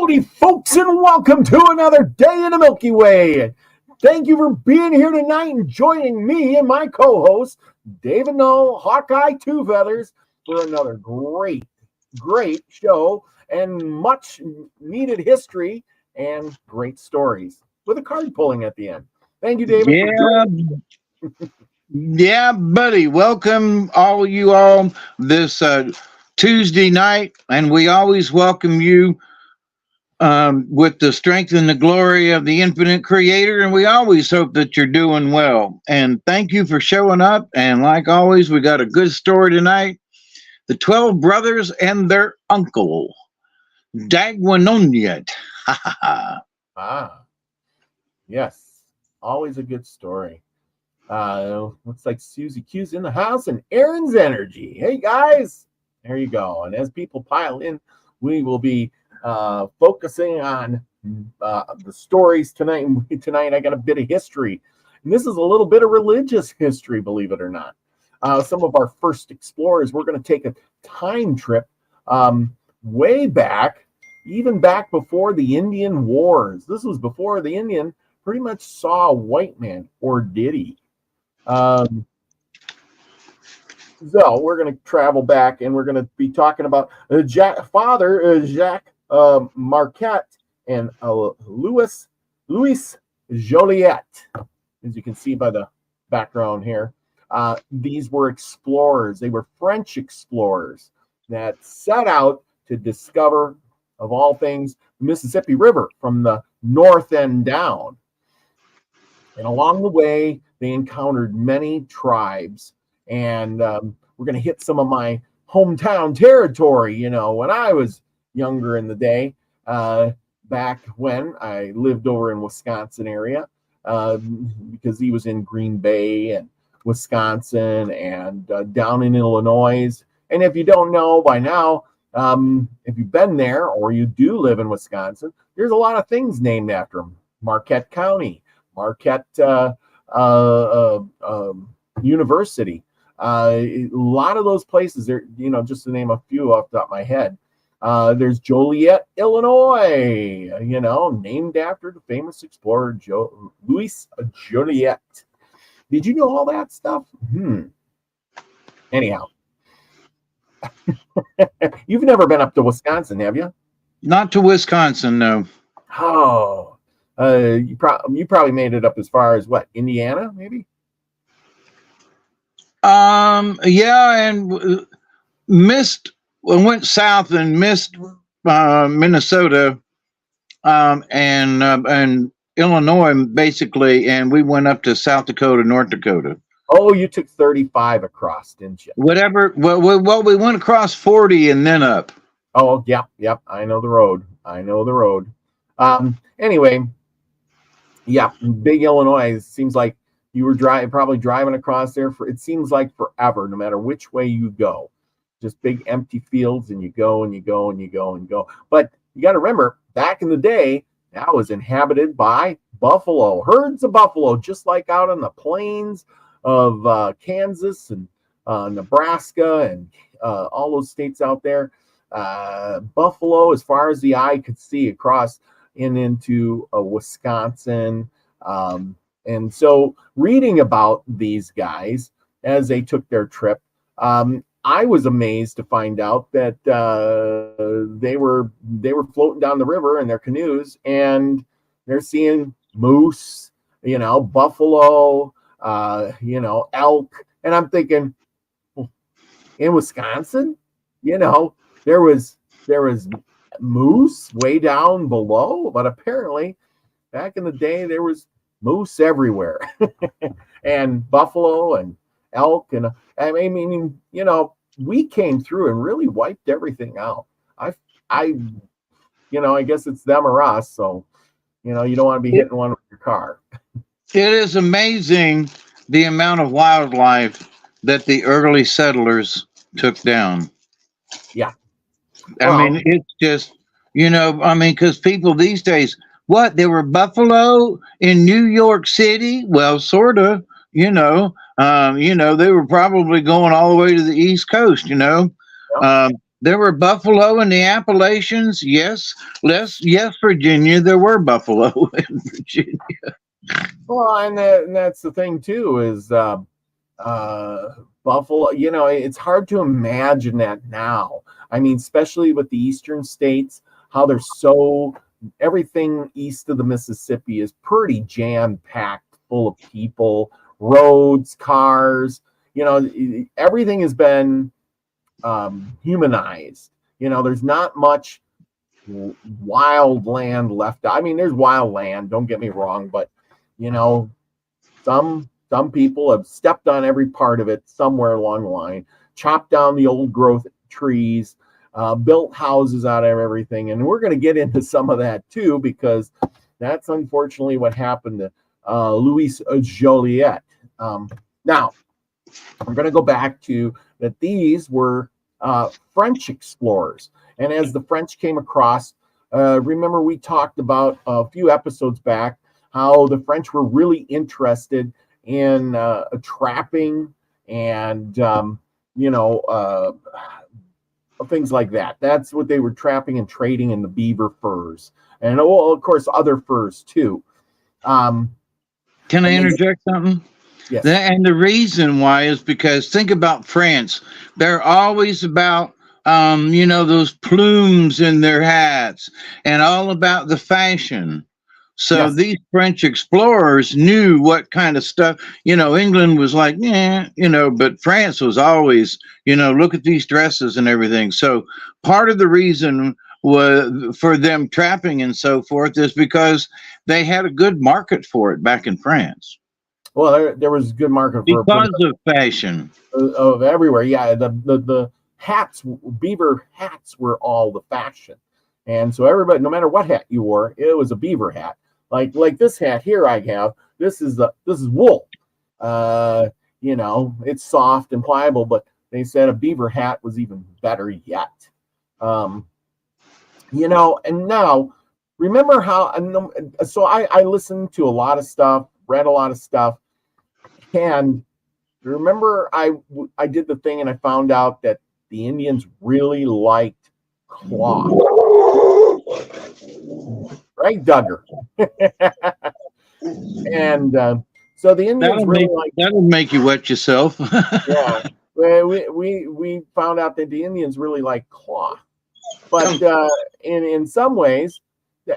Howdy, folks, and welcome to another day in the Milky Way. Thank you for being here tonight and joining me and my co-host, David Null, Hawkeye Two Feathers, for another great show and much needed history and great stories with a card pulling at the end. Thank you, David. Yeah, buddy. Welcome you all this Tuesday night, and we always welcome you with the strength and the glory of the infinite creator, and we always hope that you're doing well. And thank you for showing up, and like always, we got a good story tonight. The 12 brothers and their uncle, Dagwanonyet. Yes, always a good story. Looks like Susie Q's in the house and Aaron's energy. Hey guys, there you go. And as people pile in, we will be focusing on the stories tonight. And tonight I got a bit of history, and this is a little bit of religious history, believe it or not. Some of our first explorers, we're going to take a time trip way back, even back before the Indian Wars. This was before the Indian pretty much saw a white man, or did he? So we're going to travel back, and we're going to be talking about Father Jacques Marquette and Louis Joliet. As you can see by the background here, these were explorers. They were French explorers that set out to discover, of all things, the Mississippi River from the north end down. And along the way, they encountered many tribes. And we're going to hit some of my hometown territory, you know, when I was younger in the day, back when I lived over in Wisconsin area, because he was in Green Bay and Wisconsin and down in Illinois. And if you don't know by now, if you've been there or you do live in Wisconsin, there's a lot of things named after him. Marquette County, Marquette University. A lot of those places there, you know, just to name a few off the top of my head. There's Joliet, Illinois, you know, named after the famous explorer Louis Joliet. Did you know all that stuff? Anyhow, you've never been up to Wisconsin, have you? Not to Wisconsin, no. Oh, you probably made it up as far as what, Indiana, maybe? Yeah, and went south and missed Minnesota, and Illinois, basically, and we went up to South Dakota, North Dakota. Oh, you took 35 across, didn't you? Whatever. Well, we went across 40 and then up. Oh, yep. I know the road. Anyway, yeah, big Illinois. It seems like you were probably driving across there for, it seems like forever, no matter which way you go. Just big empty fields, and you go and you go and you go and go. But you got to remember, back in the day, that was inhabited by buffalo, herds of buffalo, just like out on the plains of Kansas and Nebraska and all those states out there. Buffalo, as far as the eye could see, across into Wisconsin. And so reading about these guys as they took their trip, I was amazed to find out that they were floating down the river in their canoes, and they're seeing moose, you know, buffalo, you know, elk. And I'm thinking, in Wisconsin, you know, there was moose way down below, but apparently back in the day there was moose everywhere, and buffalo and elk. And I mean, you know, we came through and really wiped everything out. You know, I guess it's them or us. So, you know, you don't want to be hitting one with your car. It is amazing the amount of wildlife that the early settlers took down. Yeah. I mean, it's just, you know, I mean, because people these days, what, there were buffalo in New York City? Well, sort of, you know, they were probably going all the way to the East Coast, you know. Yeah. There were buffalo in the Appalachians. Yes, yes, Virginia. There were buffalo in Virginia. Well, and that's the thing too is buffalo. You know, it's hard to imagine that now. I mean, especially with the eastern states, how they're so everything east of the Mississippi is pretty jam packed, full of people, roads, cars. You know, everything has been humanized. You know, there's not much wild land left. I mean, there's wild land, don't get me wrong, but you know, some people have stepped on every part of it somewhere along the line, chopped down the old growth trees, built houses out of everything. And we're going to get into some of that too, because that's unfortunately what happened to Louis Joliet. Now, I'm going to go back to that these were French explorers. And as the French came across, remember we talked about a few episodes back how the French were really interested in trapping and, things like that. That's what they were trapping and trading in the beaver furs. And, of course, other furs too. Can I interject something? Yes. And the reason why is because think about France. They're always about, those plumes in their hats and all about the fashion. So Yes. These French explorers knew what kind of stuff, England was like, but France was always, look at these dresses and everything. So part of the reason was for them trapping and so forth is because they had a good market for it back in France. Well, there was a good market for because of fashion of everywhere. Yeah, the hats, beaver hats, were all the fashion, and so everybody, no matter what hat you wore, it was a beaver hat. Like this hat here I have. This is wool. It's soft and pliable, but they said a beaver hat was even better yet. And now remember how? So I listened to a lot of stuff, read a lot of stuff. And remember, I did the thing and I found out that the Indians really liked cloth. Right, Duggar? And so the Indians that'll make you wet yourself. Yeah. We found out that the Indians really like cloth. But in some ways,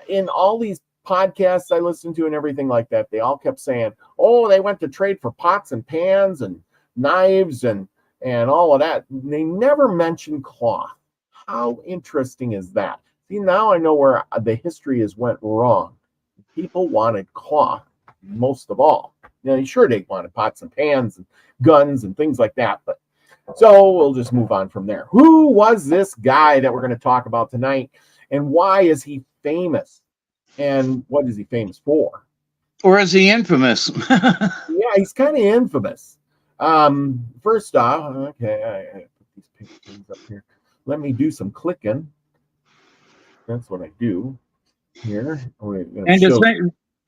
in all these podcasts I listened to and everything like that, they all kept saying, oh, they went to trade for pots and pans and knives and all of that. They never mentioned cloth. How interesting is that? See, now I know where the history has went wrong. People wanted cloth most of all. Sure, they wanted pots and pans and guns and things like that, but so we'll just move on from there. Who was this guy that we're going to talk about tonight, and why is he famous? And what is he famous for? Or is he infamous? Yeah, he's kind of infamous. First off, okay, I put these things up here. Let me do some clicking. That's what I do here.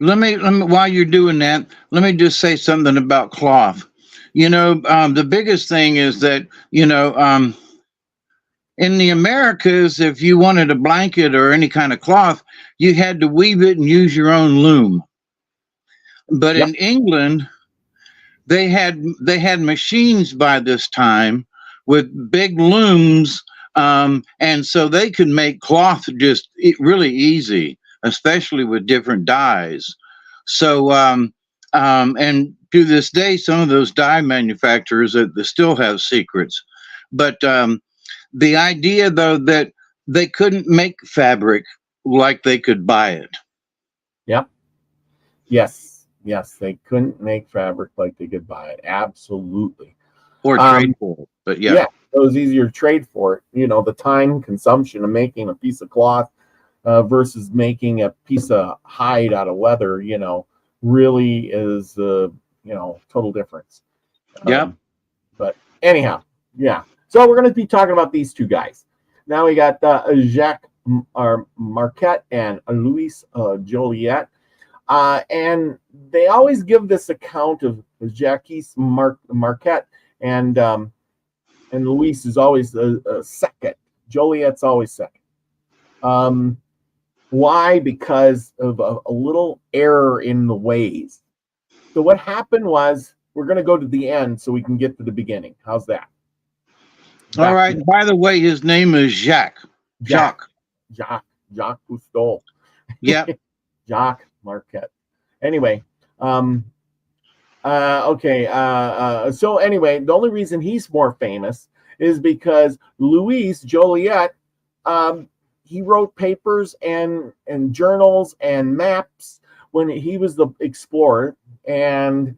Let me while you're doing that, let me just say something about cloth. The biggest thing is that in the Americas, if you wanted a blanket or any kind of cloth, you had to weave it and use your own loom. But in England, they had machines by this time with big looms, and so they could make cloth just really easy, especially with different dyes. So, and to this day, some of those dye manufacturers they still have secrets. But the idea, though, that they couldn't make fabric like they could buy it. Yep. Yes, they couldn't make fabric like they could buy it. Absolutely. Or trade for it. But yeah, it was easier to trade for it. The time consumption of making a piece of cloth versus making a piece of hide out of leather, really is total difference. But anyhow, yeah. So we're going to be talking about these two guys. Now we got Jacques Marquette and Louis Joliet. And they always give this account of Jacques Marquette, and Louis is always a second Joliet's always second. Why? Because of a little error in the ways. So what happened was, we're going to go to the end so we can get to the beginning. How's that? All right. By the way, his name is Jacques. Jacques Cousteau. Yeah. Jacques Marquette. Anyway, okay. So anyway, the only reason he's more famous is because Louis Joliet, he wrote papers and journals and maps when he was the explorer, and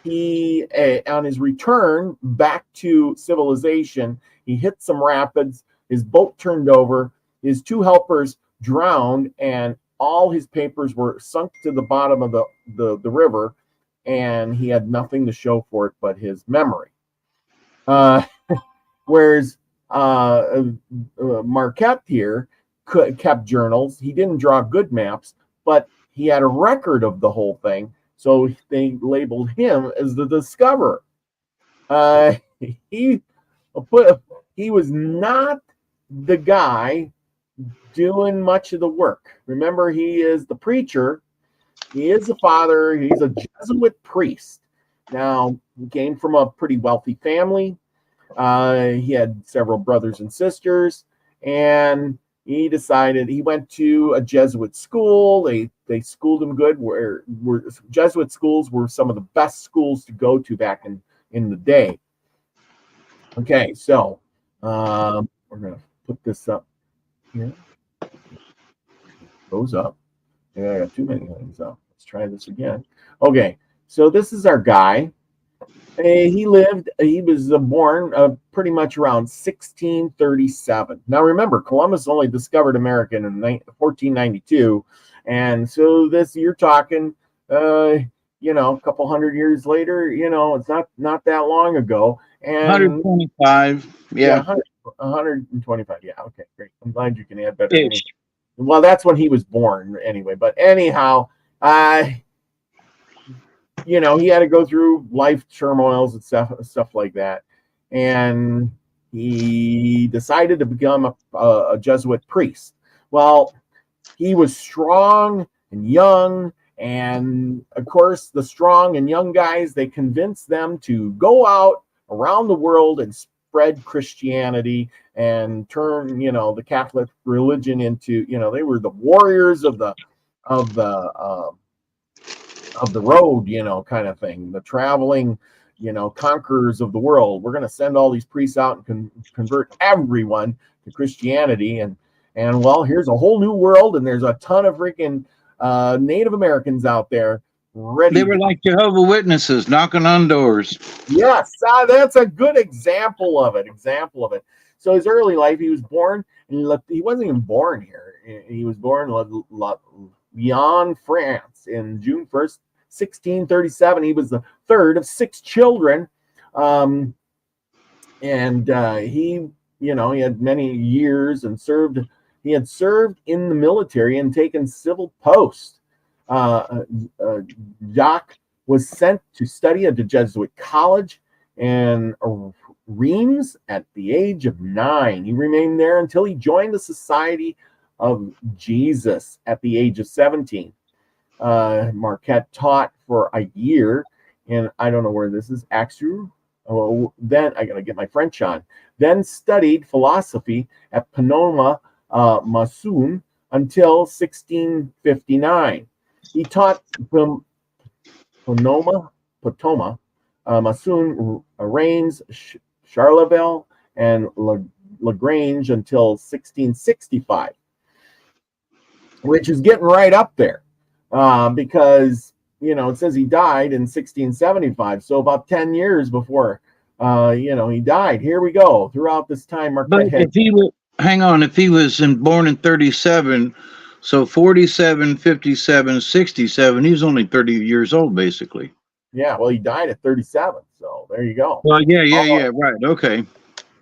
he, on his return back to civilization, he hit some rapids, his boat turned over, his two helpers drowned, and all his papers were sunk to the bottom of the river, and he had nothing to show for it but his memory. Whereas Marquette here kept journals. He didn't draw good maps, but he had a record of the whole thing. So they labeled him as the discoverer. He was not the guy doing much of the work. Remember, he is the preacher. He is the father. He's a Jesuit priest. Now, he came from a pretty wealthy family. He had several brothers and sisters, and he decided he went to a Jesuit school. They schooled him good. Where Jesuit schools were some of the best schools to go to back in the day. Okay, so we're gonna put this up here. Goes up. Yeah, I got too many things up. Let's try this again. Okay, so this is our guy. He was born pretty much around 1637. Now remember, Columbus only discovered America in 1492. And so you're talking, a couple hundred years later, it's not that long ago. And 125. Yeah. 125. Yeah. Okay, great. I'm glad you can add better than me. Well, that's when he was born anyway. But anyhow, he had to go through life turmoils and stuff like that. And he decided to become a Jesuit priest. Well, he was strong and young. And of course, the strong and young guys, they convinced them to go out around the world and spread Christianity and turn, the Catholic religion into, they were the warriors of the road, kind of thing, the traveling, conquerors of the world. We're going to send all these priests out and convert everyone to Christianity. And well, here's a whole new world. And there's a ton of freaking Native Americans out there ready. They were like Jehovah's Witnesses knocking on doors. Yes, that's a good example of it. So his early life, he was born, and he wasn't even born here. He was born in Lyon, France, in June 1st, 1637. He was the third of 6 children. And he had many years and served. He had served in the military and taken civil posts. Jacques was sent to study at the Jesuit college in Reims at the age of 9. He remained there until he joined the Society of Jesus at the age of 17. Marquette taught for a year, and I don't know where this is, Axu. Oh, then I gotta get my French on. Then studied philosophy at Panoma Masoon until 1659. He taught from Panoma Masoon, Reims, Charleville, and Lagrange until 1665, which is getting right up there, because it says he died in 1675, so about 10 years before he died. Here we go. Throughout this time, Marquette if he was born in 37, so 47, 57, 67, he was only 30 years old, basically. Yeah, well, he died at 37, so there you go. Well, yeah, right, okay.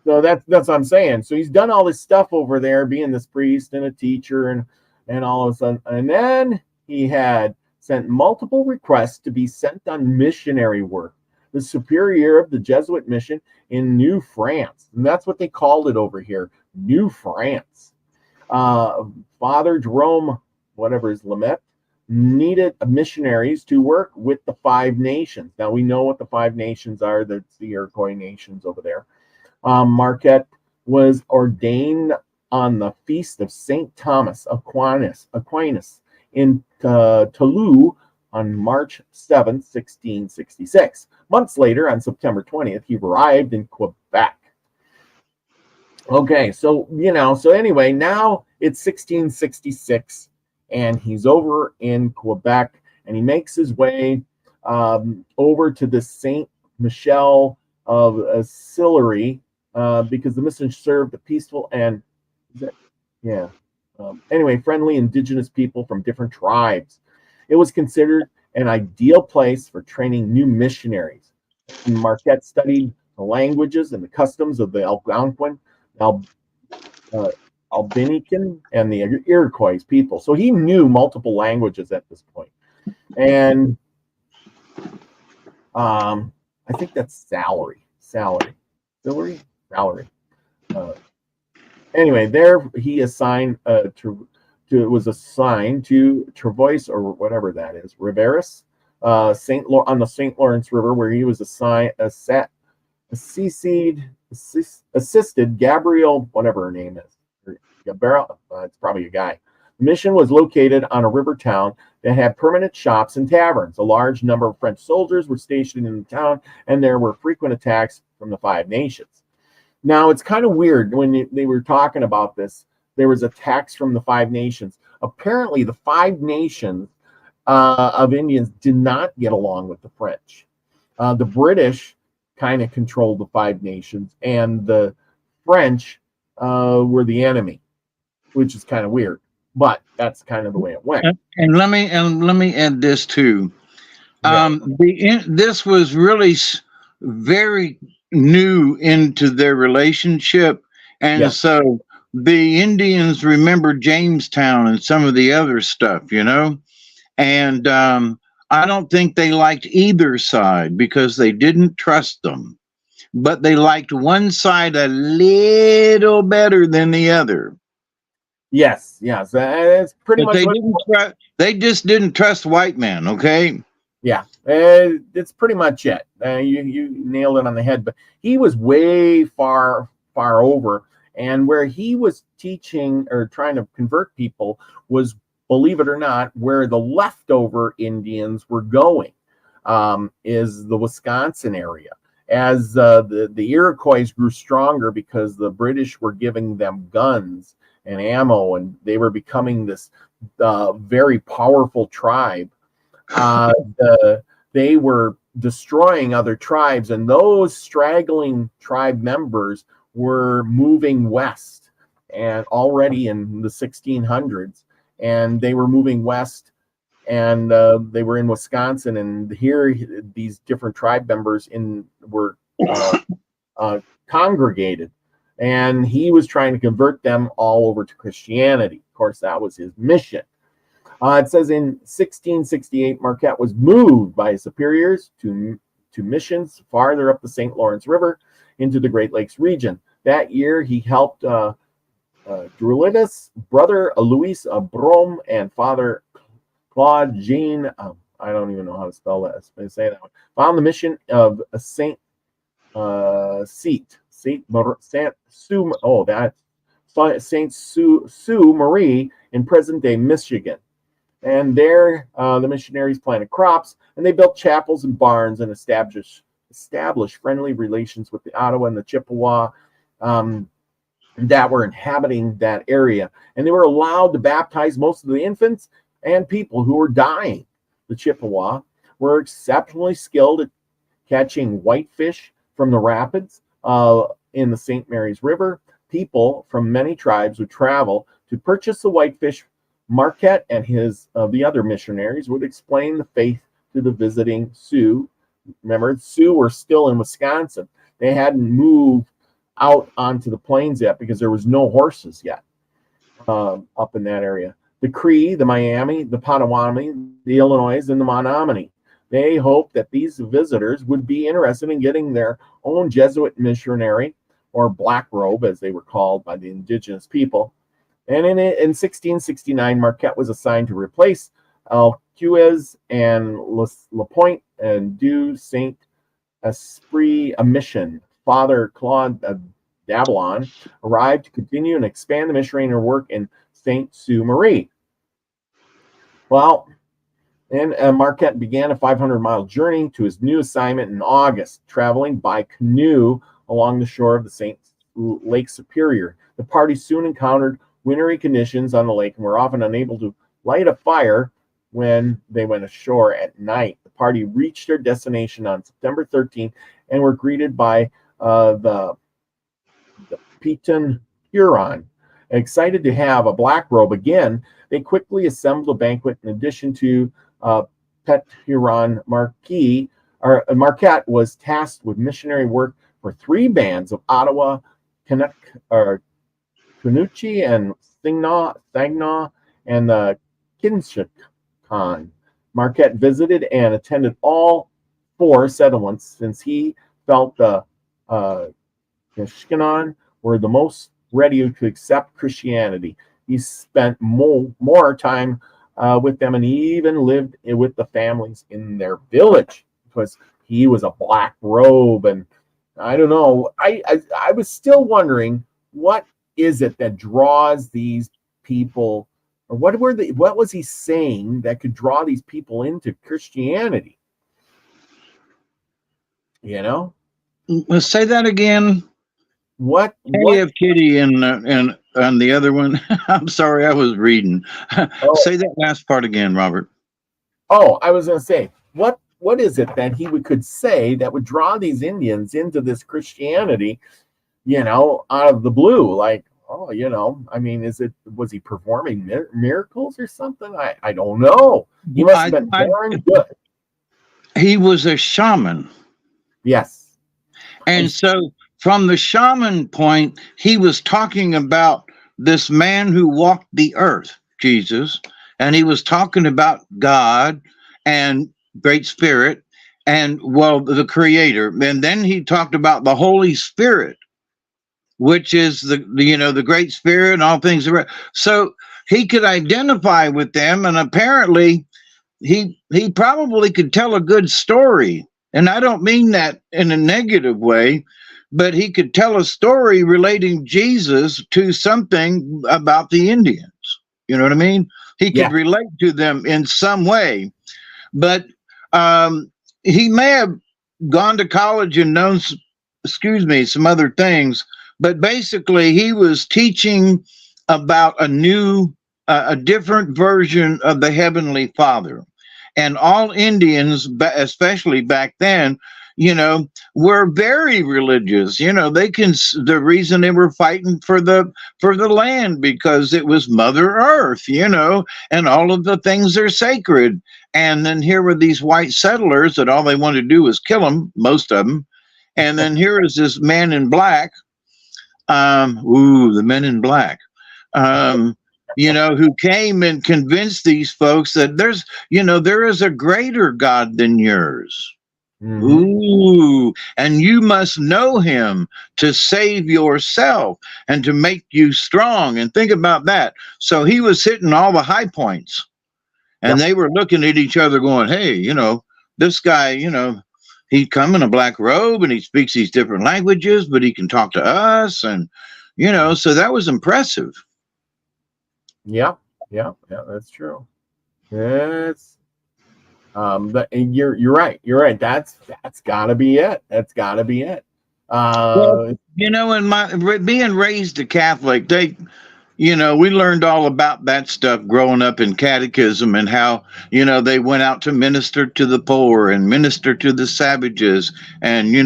So that's what I'm saying. So he's done all this stuff over there, being this priest and a teacher, and all of a sudden, and then he had sent multiple requests to be sent on missionary work the superior of the Jesuit mission in New France. And that's what they called it over here, New France. Father Jerome, whatever his Lamette, needed missionaries to work with the 5 nations. Now we know what the 5 nations are. That's the Iroquois nations over there. Marquette was ordained on the feast of St. Thomas Aquinas in Toulouse on March 7th, 1666. Months later, on September 20th, he arrived in Quebec. Okay, so, so anyway, now it's 1666, and he's over in Quebec, and he makes his way over to the Saint Michel of Sillery, because the mission served a peaceful and, friendly indigenous people from different tribes. It was considered an ideal place for training new missionaries. And Marquette studied the languages and the customs of the Algonquin, Albinican, and the Iroquois people. So he knew multiple languages at this point. And I think that's salary. Anyway, there he assigned was assigned to Traverse, or whatever that is, Riveris, on the St. Lawrence River, where he was assisted Gabrielle, whatever her name is. It's probably a guy. The mission was located on a river town that had permanent shops and taverns. A large number of French soldiers were stationed in the town, and there were frequent attacks from the 5 nations. Now, it's kind of weird when they were talking about this. There was attacks from the 5 nations. Apparently, the 5 nations of Indians did not get along with the French. The British kind of controlled the 5 nations, and the French were the enemy, which is kind of weird. But that's kind of the way it went. And let me add this too. This was really very new into their relationship, and so the Indians remember Jamestown and some of the other stuff, and I don't think they liked either side because they didn't trust them, but they liked one side a little better than the other. Yes, that's pretty much. They just didn't trust white men. Okay. Yeah, it's pretty much it. You nailed it on the head. But he was way far over, and where he was teaching or trying to convert people was, believe it or not, where the leftover Indians were going, is the Wisconsin area. As the Iroquois grew stronger because the British were giving them guns and ammo, and they were becoming this very powerful tribe. They were destroying other tribes, and those straggling tribe members were moving west, and already in the 1600s, and they were moving west, and they were in Wisconsin, and here these different tribe members were congregated, and he was trying to convert them all over to Christianity. Of course, that was his mission. It says in 1668, Marquette was moved by his superiors to missions farther up the St. Lawrence River into the Great Lakes region. That year, he helped Drulidas, brother Louis Brome, and Father Claude Jean, I don't even know how to spell that, say that one, found the mission of Saint Sue Marie in present-day Michigan. And there, the missionaries planted crops, and they built chapels and barns and established friendly relations with the Ottawa and the Chippewa that were inhabiting that area. And they were allowed to baptize most of the infants and people who were dying. The Chippewa were exceptionally skilled at catching whitefish from the rapids in the St. Mary's River. People from many tribes would travel to purchase the whitefish. Marquette and the other missionaries would explain the faith to the visiting Sioux. Remember, Sioux were still in Wisconsin. They hadn't moved out onto the plains yet because there was no horses yet up in that area. The Cree, the Miami, the Potawatomi, the Illinois, and the Menominee. They hoped that these visitors would be interested in getting their own Jesuit missionary, or black robe, as they were called by the indigenous people. And in 1669, Marquette was assigned to replace Alcuez and Lapointe and du Saint Esprit a mission. Father Claude Dablon arrived to continue and expand the missionary work in Saint Sue Marie. Well, and Marquette began a 500-mile journey to his new assignment in August, traveling by canoe along the shore of the St. Lake Superior. The party soon encountered wintry conditions on the lake and were often unable to light a fire when they went ashore at night. The party reached their destination on September 13th and were greeted by the Peton Huron. Excited to have a black robe again, they quickly assembled a banquet. In addition to Pet Huron, Marquette was tasked with missionary work for 3 bands of Ottawa, Canucci and Saginaw, and the Kinshikan. Marquette visited and attended all 4 settlements since he felt the Kishkanon were the most ready to accept Christianity. He spent more time with them and even lived with the families in their village because he was a black robe. And I don't know, I was still wondering, what is it that draws these people, or what was he saying that could draw these people into Christianity? You know? Let's say that again. What Have Kitty and the other one. I'm sorry, I was reading. Say that last part again, Robert. Oh, I was going to say, what is it that he could say that would draw these Indians into this Christianity, out of the blue? Like, I mean, was he performing miracles or something? I don't know. He must have been darn good. He was a shaman. Yes. And so from the shaman point, he was talking about this man who walked the earth, Jesus, and he was talking about God and Great Spirit and, the Creator. And then he talked about the Holy Spirit, which is the Great Spirit and all things. So he could identify with them, and apparently he probably could tell a good story. And I don't mean that in a negative way, but he could tell a story relating Jesus to something about the Indians. You know what I mean? He could relate to them in some way. But he may have gone to college and known, some other things. But basically, he was teaching about a different version of the Heavenly Father. And all Indians, especially back then, were very religious. The reason they were fighting for the land because it was Mother Earth, and all of the things are sacred. And then here were these white settlers that all they wanted to do was kill them, most of them. And then here is this man in black. The men in black. Who came and convinced these folks that there is a greater God than yours. Mm-hmm. Ooh, and you must know him to save yourself and to make you strong. And think about that. So he was hitting all the high points, and they were looking at each other going, hey, this guy, he come in a black robe and he speaks these different languages, but he can talk to us. And, so that was impressive. Yeah, that's true. That's you're right. You're right. That's gotta be it. That's gotta be it. In being raised a Catholic, we learned all about that stuff growing up in catechism and how, they went out to minister to the poor and minister to the savages. And, he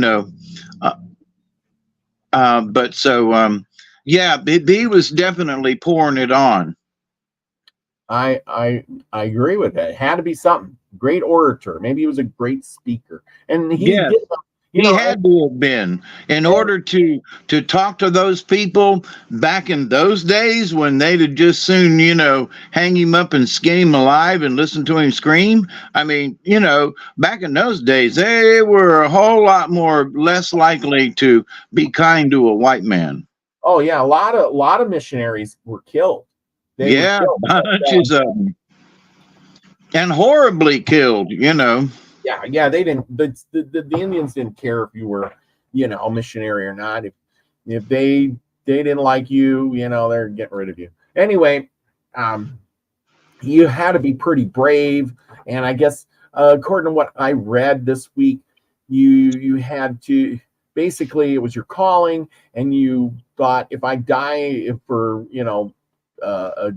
was definitely pouring it on. I agree with that. It had to be something. Great orator. Maybe he was a great speaker. And he He had to have been in order to talk to those people back in those days when they'd have just soon, hang him up and skin him alive and listen to him scream. I mean, back in those days, they were a whole lot more less likely to be kind to a white man. Oh yeah, a lot of missionaries were killed. They were killed. Bunches of them. And horribly killed, Yeah, they didn't. The Indians didn't care if you were, a missionary or not. If they didn't like you, they're getting rid of you. Anyway, you had to be pretty brave, and I guess according to what I read this week, you had to basically, it was your calling, and you thought, if I die for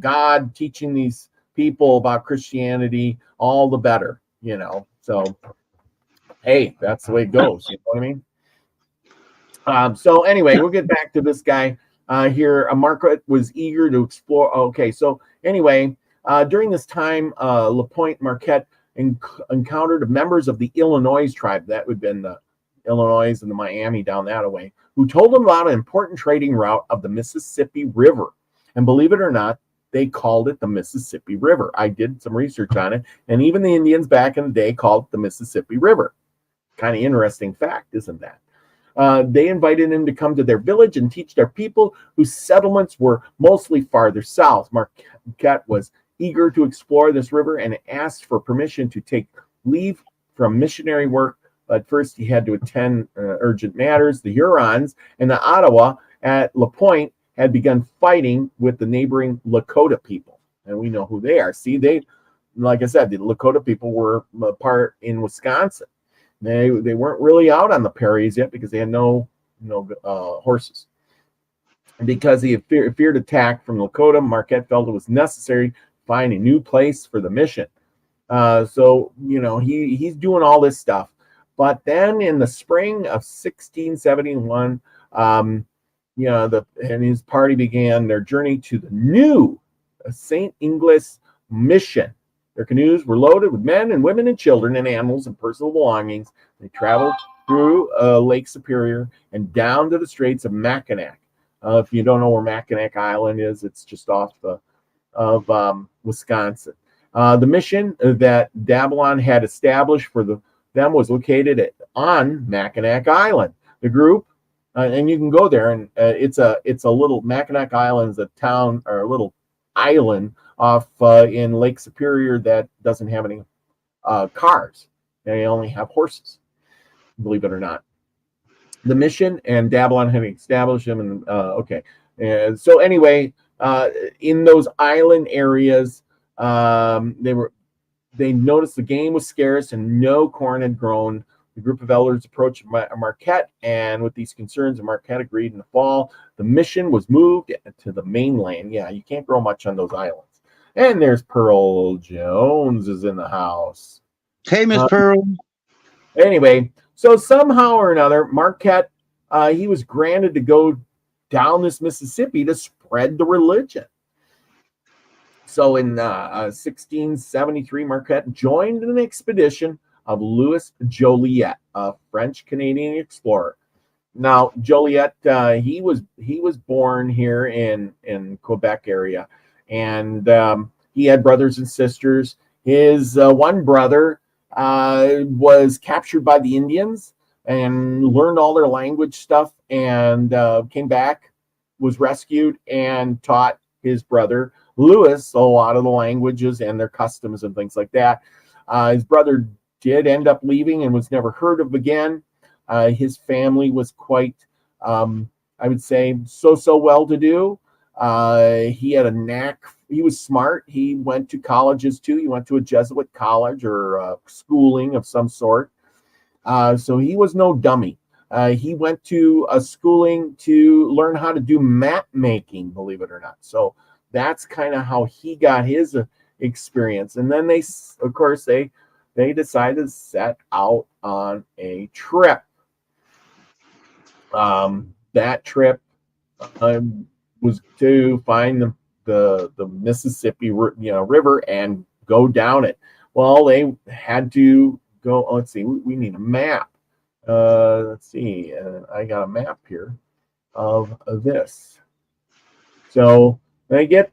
God teaching these people about Christianity, all the better, So, hey, that's the way it goes. You know what I mean? So anyway, we'll get back to this guy here. Margaret was eager to explore. Okay, so anyway, during this time, LaPointe Marquette encountered members of the Illinois tribe. That would have been the Illinois and the Miami down that way, who told him about an important trading route of the Mississippi River. And believe it or not, they called it the Mississippi River. I did some research on it, and even the Indians back in the day called it the Mississippi River. Kind of interesting fact, isn't that? They invited him to come to their village and teach their people, whose settlements were mostly farther south. Marquette was eager to explore this river and asked for permission to take leave from missionary work, but first he had to attend urgent matters. The Hurons and the Ottawa at LaPointe had begun fighting with the neighboring Lakota people, and we know who they are. See, like I said, the Lakota people were a part in Wisconsin. They weren't really out on the prairies yet because they had no horses. And because he feared attack from Lakota, Marquette felt it was necessary to find a new place for the mission. So he's doing all this stuff, but then in the spring of 1671. And his party began their journey to the new St. Inglis mission. Their canoes were loaded with men and women and children and animals and personal belongings. They traveled through Lake Superior and down to the Straits of Mackinac. If you don't know where Mackinac Island is, it's just off of Wisconsin. The mission that Dablon had established for them was located on Mackinac Island. The group, and you can go there, and it's a little, Mackinac Island is a town or a little island off in Lake Superior that doesn't have any cars. They only have horses, believe it or not. The mission and Dablon had established them, and okay. And so anyway, in those island areas, they noticed the game was scarce and no corn had grown. The group of elders approached Marquette, and with these concerns, Marquette agreed in the fall. The mission was moved to the mainland. Yeah, you can't grow much on those islands. And there's Pearl Jones is in the house. Hey, Miss Pearl. Anyway, so somehow or another, Marquette, he was granted to go down this Mississippi to spread the religion. So in 1673, Marquette joined an expedition of Louis Joliet, a French-Canadian explorer. Now, Joliet, he was born here in Quebec area, and he had brothers and sisters. His one brother was captured by the Indians and learned all their language stuff, and came back, was rescued, and taught his brother Louis a lot of the languages and their customs and things like that. His brother did end up leaving and was never heard of again. His family was quite, I would say, so well-to-do. He had a knack. He was smart. He went to colleges too. He went to a Jesuit college or schooling of some sort. So he was no dummy. He went to a schooling to learn how to do map making, believe it or not. So that's kind of how he got his experience. And then they decided to set out on a trip. That trip was to find the Mississippi river and go down it. Well, they had to go. Let's see. We need a map. Let's see. I got a map here of this. So they get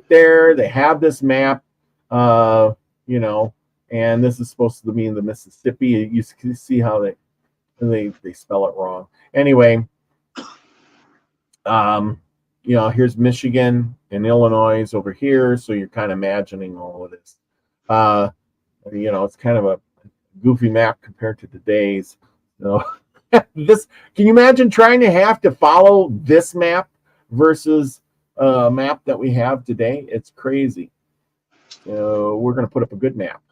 there. They have this map, you know, and this is supposed to be in the Mississippi. You can see how they spell it wrong. Anyway, you know, here's Michigan and Illinois over here. So you're kind of imagining all of this. You know, it's kind of a goofy map compared to today's. So this, can you imagine trying to have to follow this map versus a map that we have today? It's crazy. We're going to put up a good map.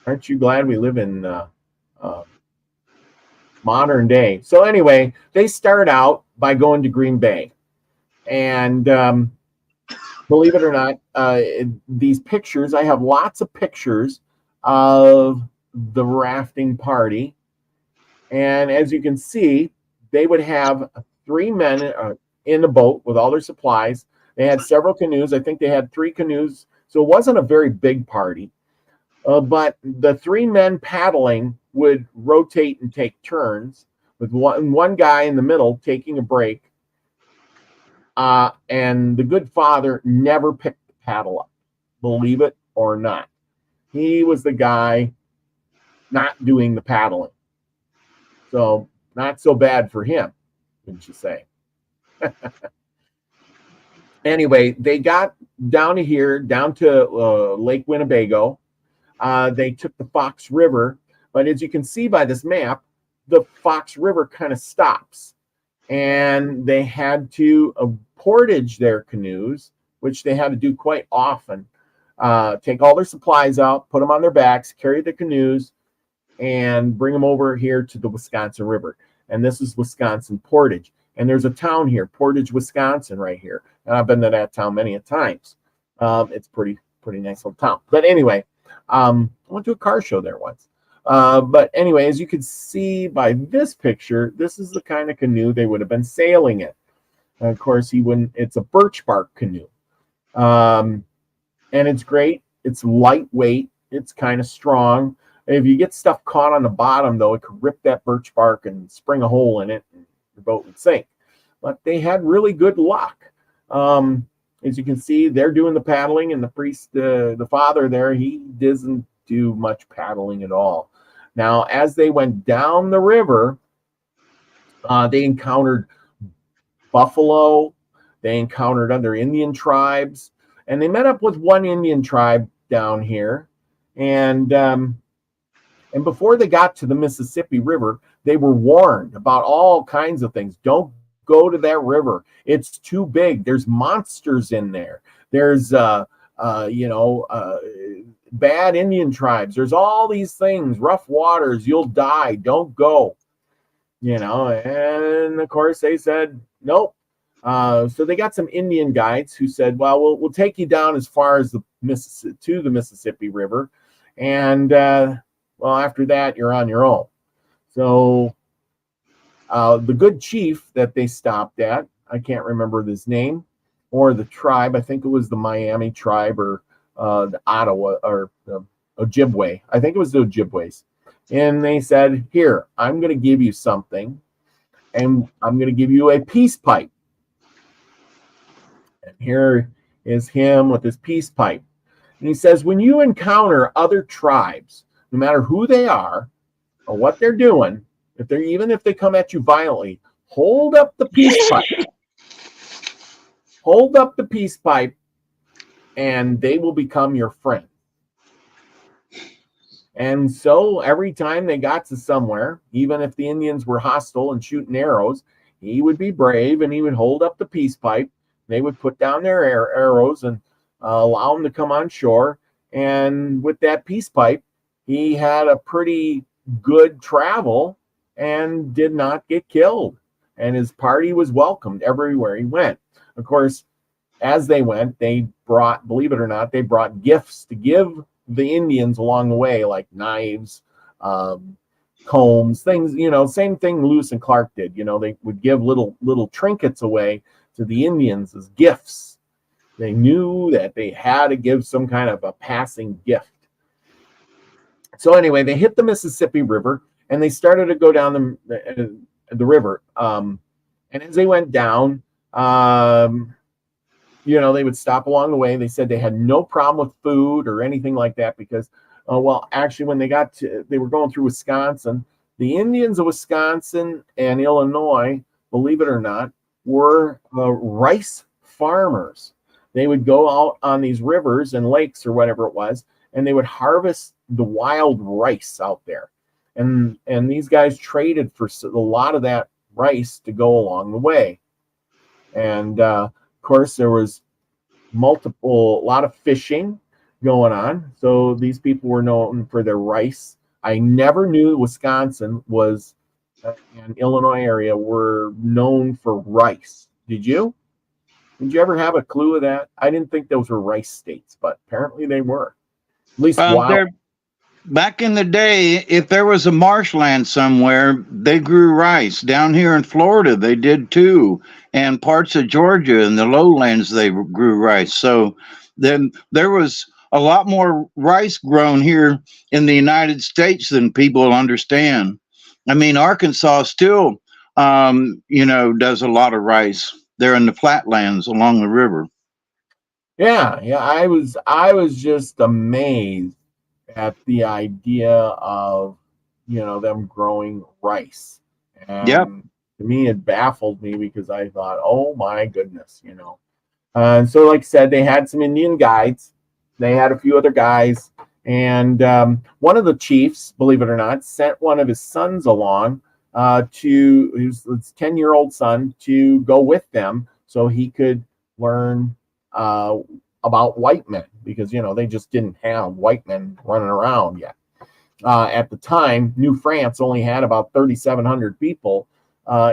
Aren't you glad we live in modern day? So anyway, they start out by going to Green Bay. And believe it or not, these pictures, I have lots of pictures of the rafting party. And as you can see, they would have 3 men in the boat with all their supplies. They had several canoes. I think they had 3 canoes. So it wasn't a very big party. But the 3 men paddling would rotate and take turns, with one guy in the middle taking a break. And the good father never picked the paddle up, believe it or not. He was the guy not doing the paddling. So not so bad for him, wouldn't you say? Anyway, they got down to here, down to Lake Winnebago. They took the Fox River, but as you can see by this map, the Fox River kind of stops. And they had to portage their canoes, which they had to do quite often. Take all their supplies out, put them on their backs, carry the canoes, and bring them over here to the Wisconsin River. And this is Wisconsin Portage. And there's a town here, Portage, Wisconsin, right here. And I've been to that town many a times. It's pretty nice little town. But anyway, I went to a car show there once. But anyway, as you can see by this picture, this is the kind of canoe they would have been sailing in. And of course, it's a birch bark canoe. And it's great. It's lightweight. It's kind of strong. If you get stuff caught on the bottom, though, it could rip that birch bark and spring a hole in it, and your boat would sink. But they had really good luck. As you can see, they're doing the paddling, and the priest, the father there, he doesn't do much paddling at all. Now, as they went down the river, they encountered buffalo. They encountered other Indian tribes, and they met up with one Indian tribe down here. And before they got to the Mississippi River, they were warned about all kinds of things. Don't go to that river. It's too big. There's monsters in there. There's, bad Indian tribes. There's all these things, rough waters. You'll die. Don't go. And of course they said, nope. So they got some Indian guides who said, well, we'll take you down as far as the Mississippi River. And, after that, you're on your own. So the good chief that they stopped at, I can't remember his name, or the tribe. I think it was the Miami tribe, or the Ottawa, or the Ojibwe. I think it was the Ojibways. And they said, here, I'm going to give you something, and I'm going to give you a peace pipe. And here is him with his peace pipe. And he says, when you encounter other tribes, no matter who they are or what they're doing, even if they come at you violently, hold up the peace pipe. Hold up the peace pipe, and they will become your friend. And so every time they got to somewhere, even if the Indians were hostile and shooting arrows, he would be brave and he would hold up the peace pipe. They would put down their arrows and allow them to come on shore. And with that peace pipe, he had a pretty good travel and did not get killed. And his party was welcomed everywhere he went. Of course, as they went, they brought, believe it or not, they brought gifts to give the Indians along the way, like knives, combs, things, same thing Lewis and Clark did. They would give little trinkets away to the Indians as gifts. They knew that they had to give some kind of a passing gift. So anyway, they hit the Mississippi River, and they started to go down the river. And as they went down, they would stop along the way. They said they had no problem with food or anything like that because, actually, when they were going through Wisconsin, the Indians of Wisconsin and Illinois, believe it or not, were rice farmers. They would go out on these rivers and lakes or whatever it was, and they would harvest the wild rice out there. And these guys traded for a lot of that rice to go along the way. And of course, there was a lot of fishing going on. So these people were known for their rice. I never knew Wisconsin was and Illinois area were known for rice. Did you? Did you ever have a clue of that? I didn't think those were rice states, but apparently they were. At least back in the day, if there was a marshland somewhere, they grew rice. Down here in Florida, they did too. And parts of Georgia and the lowlands, they grew rice. So then there was a lot more rice grown here in the United States than people understand. I mean, Arkansas still, does a lot of rice. They're in the flatlands along the river. Yeah. I was just amazed at the idea of, them growing rice. And to me, it baffled me because I thought, oh my goodness, And so, like I said, they had some Indian guides. They had a few other guys. And one of the chiefs, believe it or not, sent one of his sons along his 10-year-old son to go with them so he could learn about white men because, they just didn't have white men running around yet. At the time, New France only had about 3,700 people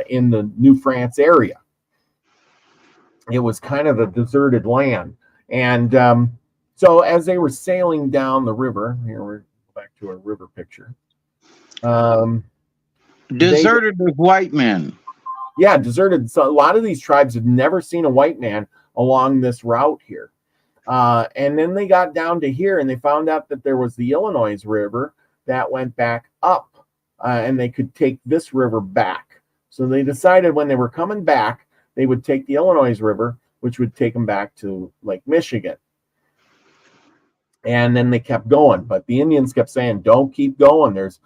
in the New France area. It was kind of a deserted land. And so as they were sailing down the river, here we're back to a river picture. Deserted with white men. Yeah, deserted. So a lot of these tribes had never seen a white man along this route here. And then they got down to here and they found out that there was the Illinois River that went back up and they could take this river back. So they decided when they were coming back, they would take the Illinois River, which would take them back to Lake Michigan. And then they kept going, but the Indians kept saying, don't keep going. There's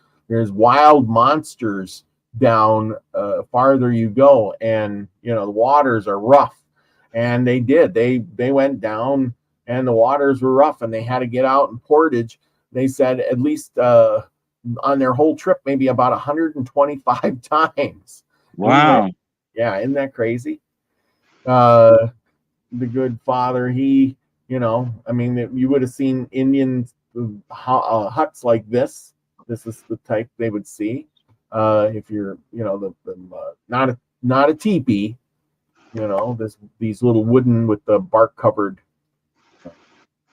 wild monsters down farther you go. And, the waters are rough. And they did. They went down and the waters were rough and they had to get out in portage. They said at least on their whole trip, maybe about 125 times. Wow. Isn't that crazy? The good father, you would have seen Indian huts like this. This is the type they would see. If you're, not a teepee, these little wooden with the bark covered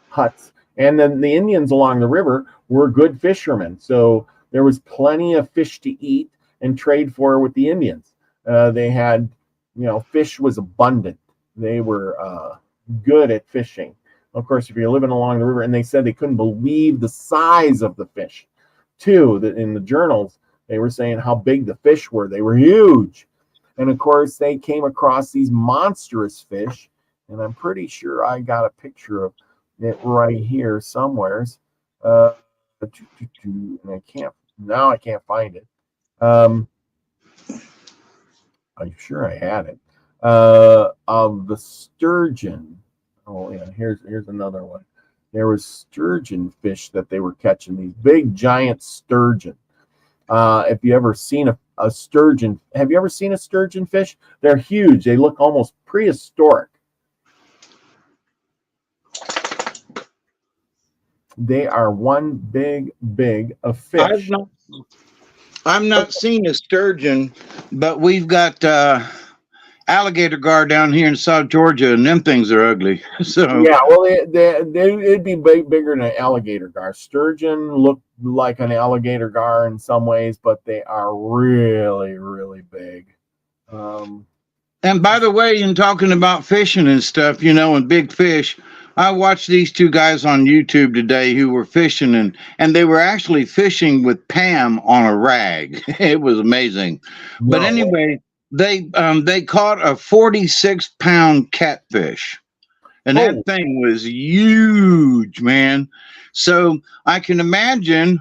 huts. And then the Indians along the river were good fishermen. So there was plenty of fish to eat and trade for with the Indians. They had, fish was abundant. They were good at fishing. Of course, if you're living along the river, and they said they couldn't believe the size of the fish, too. That in the journals, they were saying how big the fish were. They were huge. And of course, they came across these monstrous fish. And I'm pretty sure I got a picture of it right here somewheres. And I can't find it. I'm sure I had it. Of the sturgeon. Oh yeah, here's another one. There was sturgeon fish that they were catching, these big giant sturgeon. If you ever seen a sturgeon, have you ever seen a sturgeon fish? They're huge. They look almost prehistoric. They are one big of fish. I've not seen a sturgeon, but we've got alligator gar down here in South Georgia, and them things are ugly. So yeah, well, it'd be bigger than an alligator gar. Sturgeon look like an alligator gar in some ways, but they are really big. And by the way, in talking about fishing and stuff, and big fish, I watched these two guys on YouTube today who were fishing, and they were actually fishing with Pam on a rag. It was amazing. But No way. anyway, they caught a 46-pound catfish. And that Oh, thing was huge, man. So I can imagine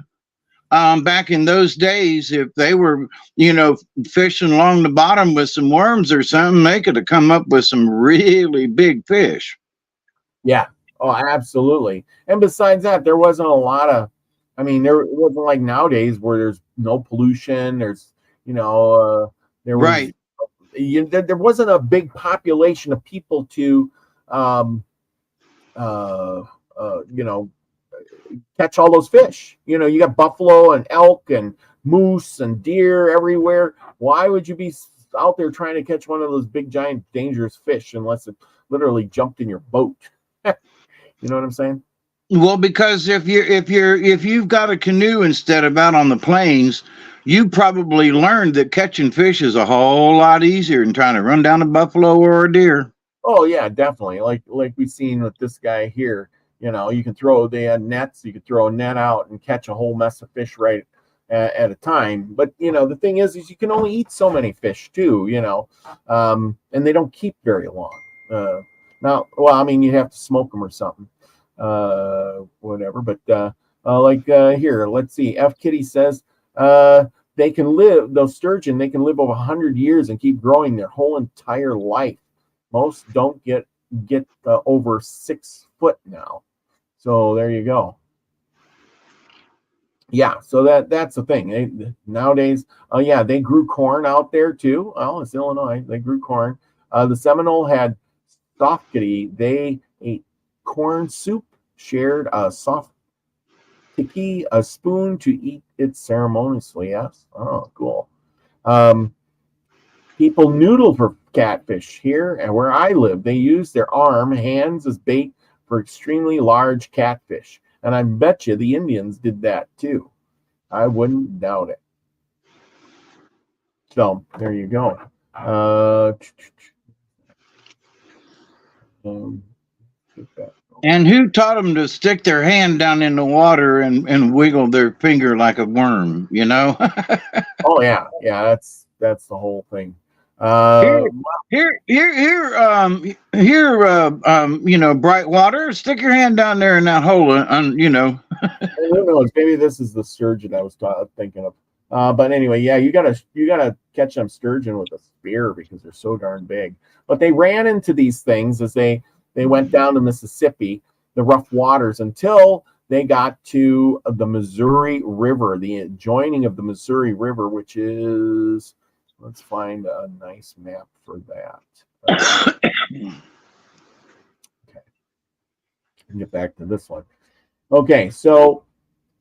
back in those days, if they were, fishing along the bottom with some worms or something, they could have come up with some really big fish. yeah. Oh, absolutely. And besides that, there wasn't a lot of, I mean, there it wasn't like nowadays where there's no pollution. There's, there was, Right. there wasn't a big population of people to, um, you know, catch all those fish. You got buffalo and elk and moose and deer everywhere. Why would you be out there trying to catch one of those big, giant, dangerous fish unless it literally jumped in your boat? You know what I'm saying? Well, because if you've got a canoe instead of out on the plains, you probably learned that catching fish is a whole lot easier than trying to run down a buffalo or a deer. Oh yeah, definitely. Like we've seen with this guy here. You can throw they had nets. You could throw a net out and catch a whole mess of fish right at a time. But the thing is you can only eat so many fish too. And they don't keep very long. Now, well, I mean, you have to smoke them or something, whatever. But here, let's see. F Kitty says they can live. Those sturgeon, they can live over 100 years and keep growing their whole entire life. Most don't get over 6 foot now. So there you go. Yeah, so that's the thing. Nowadays, yeah, they grew corn out there too. Oh, it's Illinois. They grew corn. The Seminole had softgitty. They ate corn soup, shared a soft tiki, a spoon to eat it ceremoniously. Yes. Oh, cool. People noodle for catfish here, and where I live, they use their hands as bait for extremely large catfish. And I bet you the Indians did that too. I wouldn't doubt it. So there you go. And who taught them to stick their hand down in the water and wiggle their finger like a worm? Oh yeah, that's the whole thing. Bright water. Stick your hand down there in that hole, Who knows? Maybe this is the sturgeon I was thinking of. But anyway, yeah, you gotta catch them sturgeon with a spear because they're so darn big. But they ran into these things as they went down to Mississippi, the rough waters, until they got to the Missouri River, the joining of the Missouri River, which is. Let's find a nice map for that. Okay. Get back to this one. Okay, so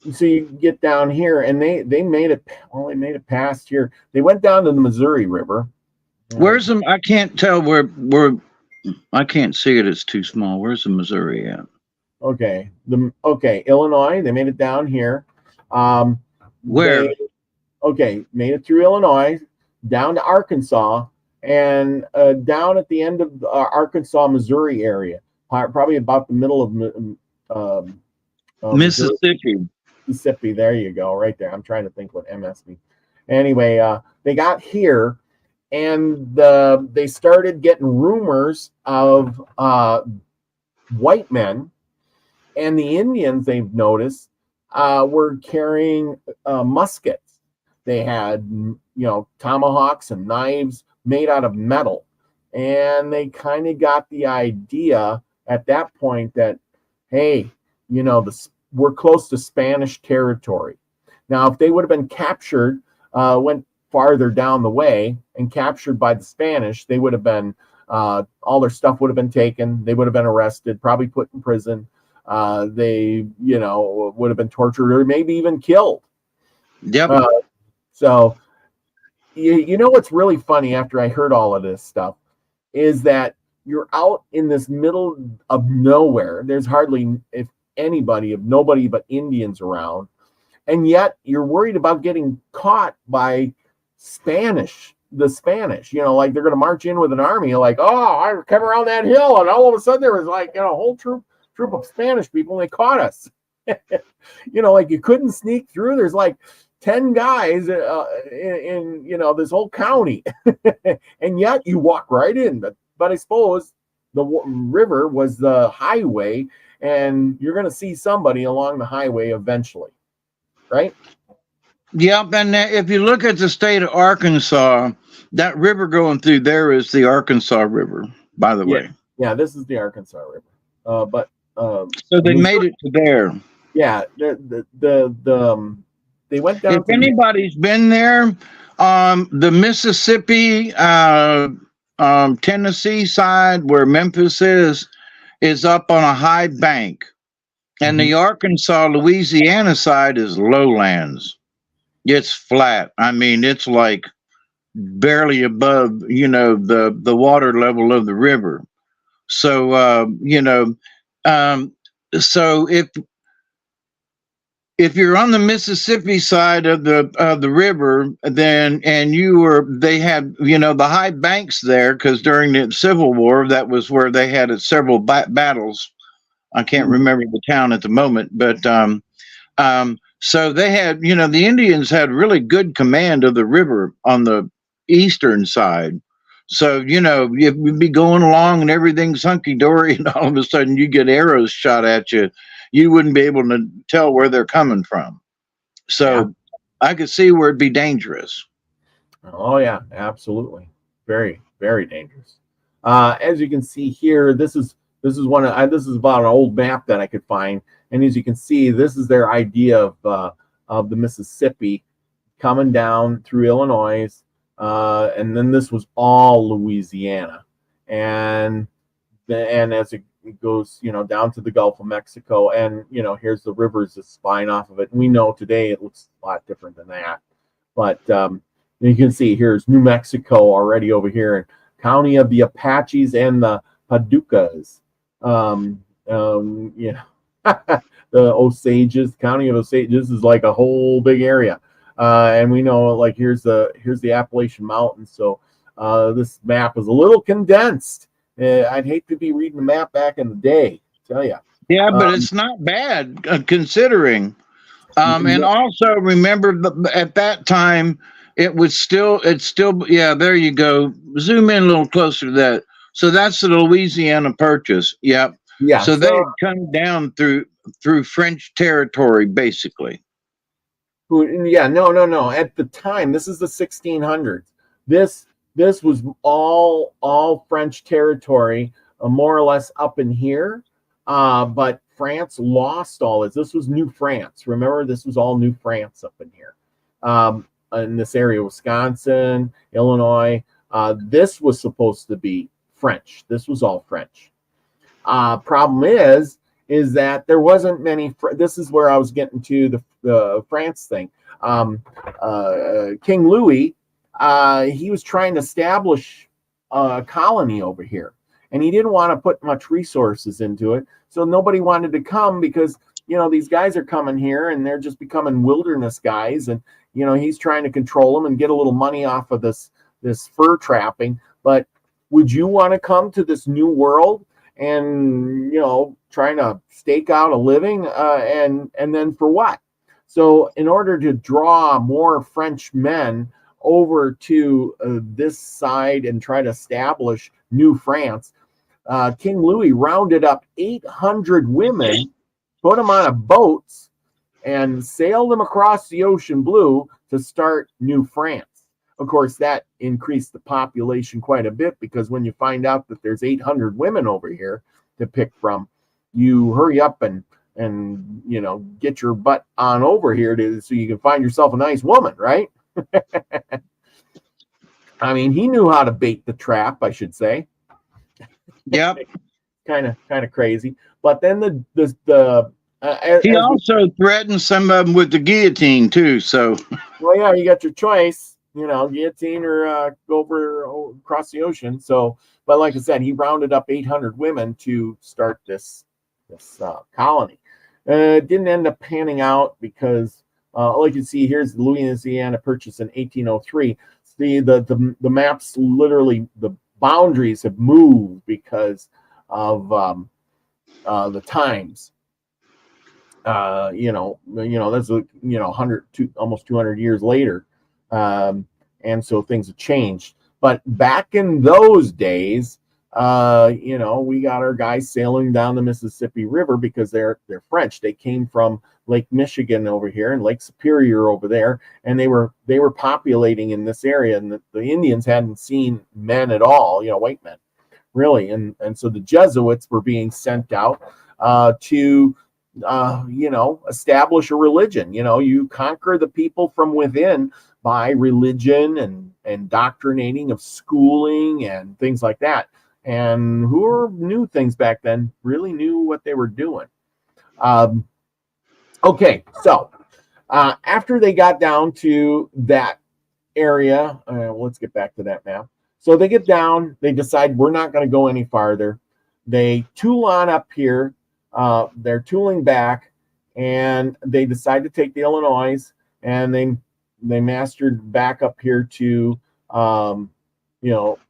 you get down here, and they made it. Well, they made it past here. They went down to the Missouri River. Where's them? I can't tell where. I can't see it. It's too small. Where's the Missouri at? Okay, Illinois. They made it down here. Where? Made it through Illinois. Down to Arkansas, and down at the end of the Arkansas, Missouri area, probably about the middle of Mississippi. Mississippi. There you go, right there. I'm trying to think what MS means. Anyway, they got here, and they started getting rumors of white men, and the Indians, they've noticed, were carrying muskets. They had, tomahawks and knives made out of metal. And they kind of got the idea at that point that, hey, we're close to Spanish territory. Now, if they would have been captured, went farther down the way and captured by the Spanish, they would have been, all their stuff would have been taken. They would have been arrested, probably put in prison. They, would have been tortured or maybe even killed. Yep. So, what's really funny after I heard all of this stuff is that you're out in this middle of nowhere. There's hardly, if anybody, nobody but Indians around. And yet you're worried about getting caught by the Spanish, like they're going to march in with an army like, oh, I come around that hill. And all of a sudden there was like, a whole troop troop of Spanish people, and they caught us. Like you couldn't sneak through. There's like 10 guys in this whole county, and yet you walk right in. But I suppose the river was the highway, and you're going to see somebody along the highway eventually, right? Yep, and if you look at the state of Arkansas, that river going through there is the Arkansas River, by the way. Yeah, this is the Arkansas River. So they made it to there. Yeah, they went down. If anybody's been there, the Mississippi, Tennessee side where Memphis is up on a high bank, and the Arkansas, Louisiana side is lowlands. It's flat. I mean, it's like barely above, the water level of the river. So, so if you're on the Mississippi side of the river, then they had the high banks there, because during the Civil War, that was where they had several battles. I can't remember the town at the moment, but so they had the Indians had really good command of the river on the eastern side. So you'd be going along and everything's hunky dory, and all of a sudden you get arrows shot at you. You wouldn't be able to tell where they're coming from. So I could see where it'd be dangerous. Oh yeah, absolutely. Very, very dangerous. As you can see here, this is about an old map that I could find. And as you can see, this is their idea of the Mississippi coming down through Illinois. And then this was all Louisiana. And as it goes, down to the Gulf of Mexico, and here's the rivers that's spine off of it. And we know today it looks a lot different than that, but you can see here's New Mexico already over here, and county of the Apaches and the Paducas, the Osages, county of Osages is like a whole big area, and we know like here's the Appalachian Mountains. So this map is a little condensed. I'd hate to be reading the map back in the day, tell you. Yeah, but it's not bad considering. And also remember at that time, it's still, yeah, there you go. Zoom in a little closer to that. So that's the Louisiana Purchase. Yep. Yeah. So they had come down through French territory, basically. Yeah, no. At the time, this is the 1600s. This was all French territory, more or less up in here. But France lost all this. This was New France. Remember, this was all New France up in here. In this area, Wisconsin, Illinois. This was supposed to be French. This was all French. Problem is that there wasn't many. This is where I was getting to the France thing. King Louis. He was trying to establish a colony over here, and he didn't want to put much resources into it. So nobody wanted to come because, these guys are coming here and they're just becoming wilderness guys. And, he's trying to control them and get a little money off of this fur trapping. But would you want to come to this new world and, trying to stake out a living? And then for what? So in order to draw more French men over to this side and try to establish New France, King Louis rounded up 800 women, put them on boats, and sailed them across the ocean blue to start New France. Of course, that increased the population quite a bit, because when you find out that there's 800 women over here to pick from, you hurry up and get your butt on over here so you can find yourself a nice woman, right? I mean, he knew how to bait the trap, I should say. Yep. kind of crazy. But then he also threatened some of them with the guillotine too. So, well, yeah, you got your choice, guillotine or go across the ocean. So, but like I said, he rounded up 800 women to start this colony. It didn't end up panning out because, like you see, here's the Louisiana Purchase in 1803. See, the maps, literally the boundaries have moved because of the times. That's 100 to almost 200 years later, and so things have changed. But back in those days, we got our guys sailing down the Mississippi River because they're French. They came from Lake Michigan over here and Lake Superior over there, and they were populating in this area, and the Indians hadn't seen men at all, white men, really, and so the Jesuits were being sent out to establish a religion. You conquer the people from within by religion and indoctrinating of schooling and things like that. And who knew things back then really knew what they were doing. Okay, so after they got down to that area, let's get back to that map. So they get down, they decide we're not going to go any farther. They tool on up here. They're tooling back, and they decide to take the Illinois, and they mastered back up here to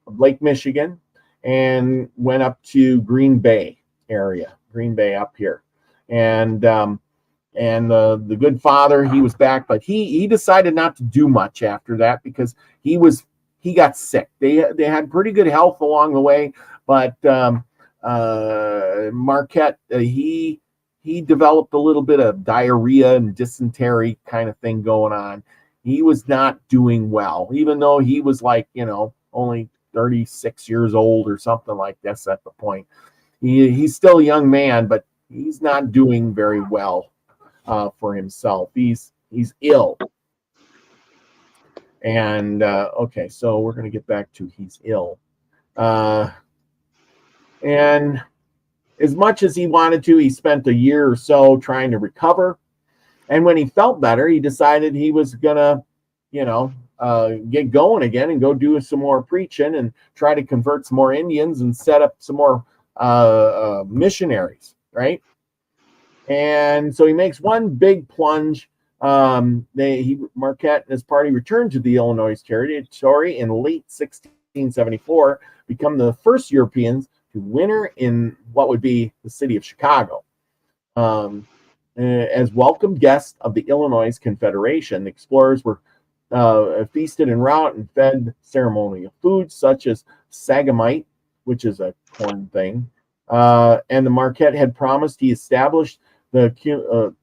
Lake Michigan, and went up to Green Bay area, Green Bay up here, and the good father, he was back, but he decided not to do much after that because he got sick. They had pretty good health along the way, but Marquette, he developed a little bit of diarrhea and dysentery kind of thing going on. He was not doing well, even though he was only 36 years old or something like this at the point. He's still a young man, but he's not doing very well for himself. He's ill. And okay, so we're going to get back to he's ill. And as much as he wanted to, he spent a year or so trying to recover. And when he felt better, he decided he was going to, get going again and go do some more preaching and try to convert some more Indians and set up some more missionaries, right? And so he makes one big plunge. Marquette and his party returned to the Illinois territory in late 1674, become the first Europeans to winter in what would be the city of Chicago. As welcome guests of the Illinois Confederation, the explorers were feasted en route and fed ceremonial foods such as sagamite, which is a corn thing. And the Marquette had promised he established the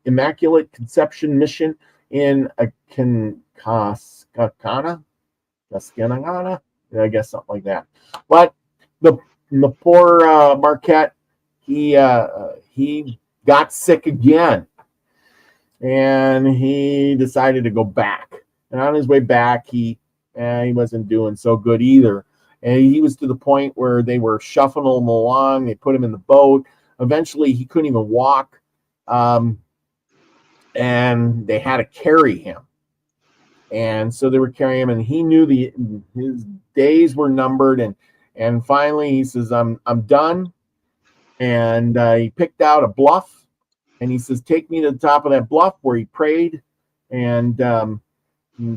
Immaculate Conception Mission in Cascana, I guess something like that. But the poor Marquette, he got sick again, and he decided to go back. And on his way back, he wasn't doing so good either. And he was to the point where they were shuffling him along. They put him in the boat. Eventually, he couldn't even walk, and they had to carry him. And so they were carrying him, and he knew his days were numbered. And finally, he says, "I'm done." And he picked out a bluff, and he says, "Take me to the top of that bluff," where he prayed and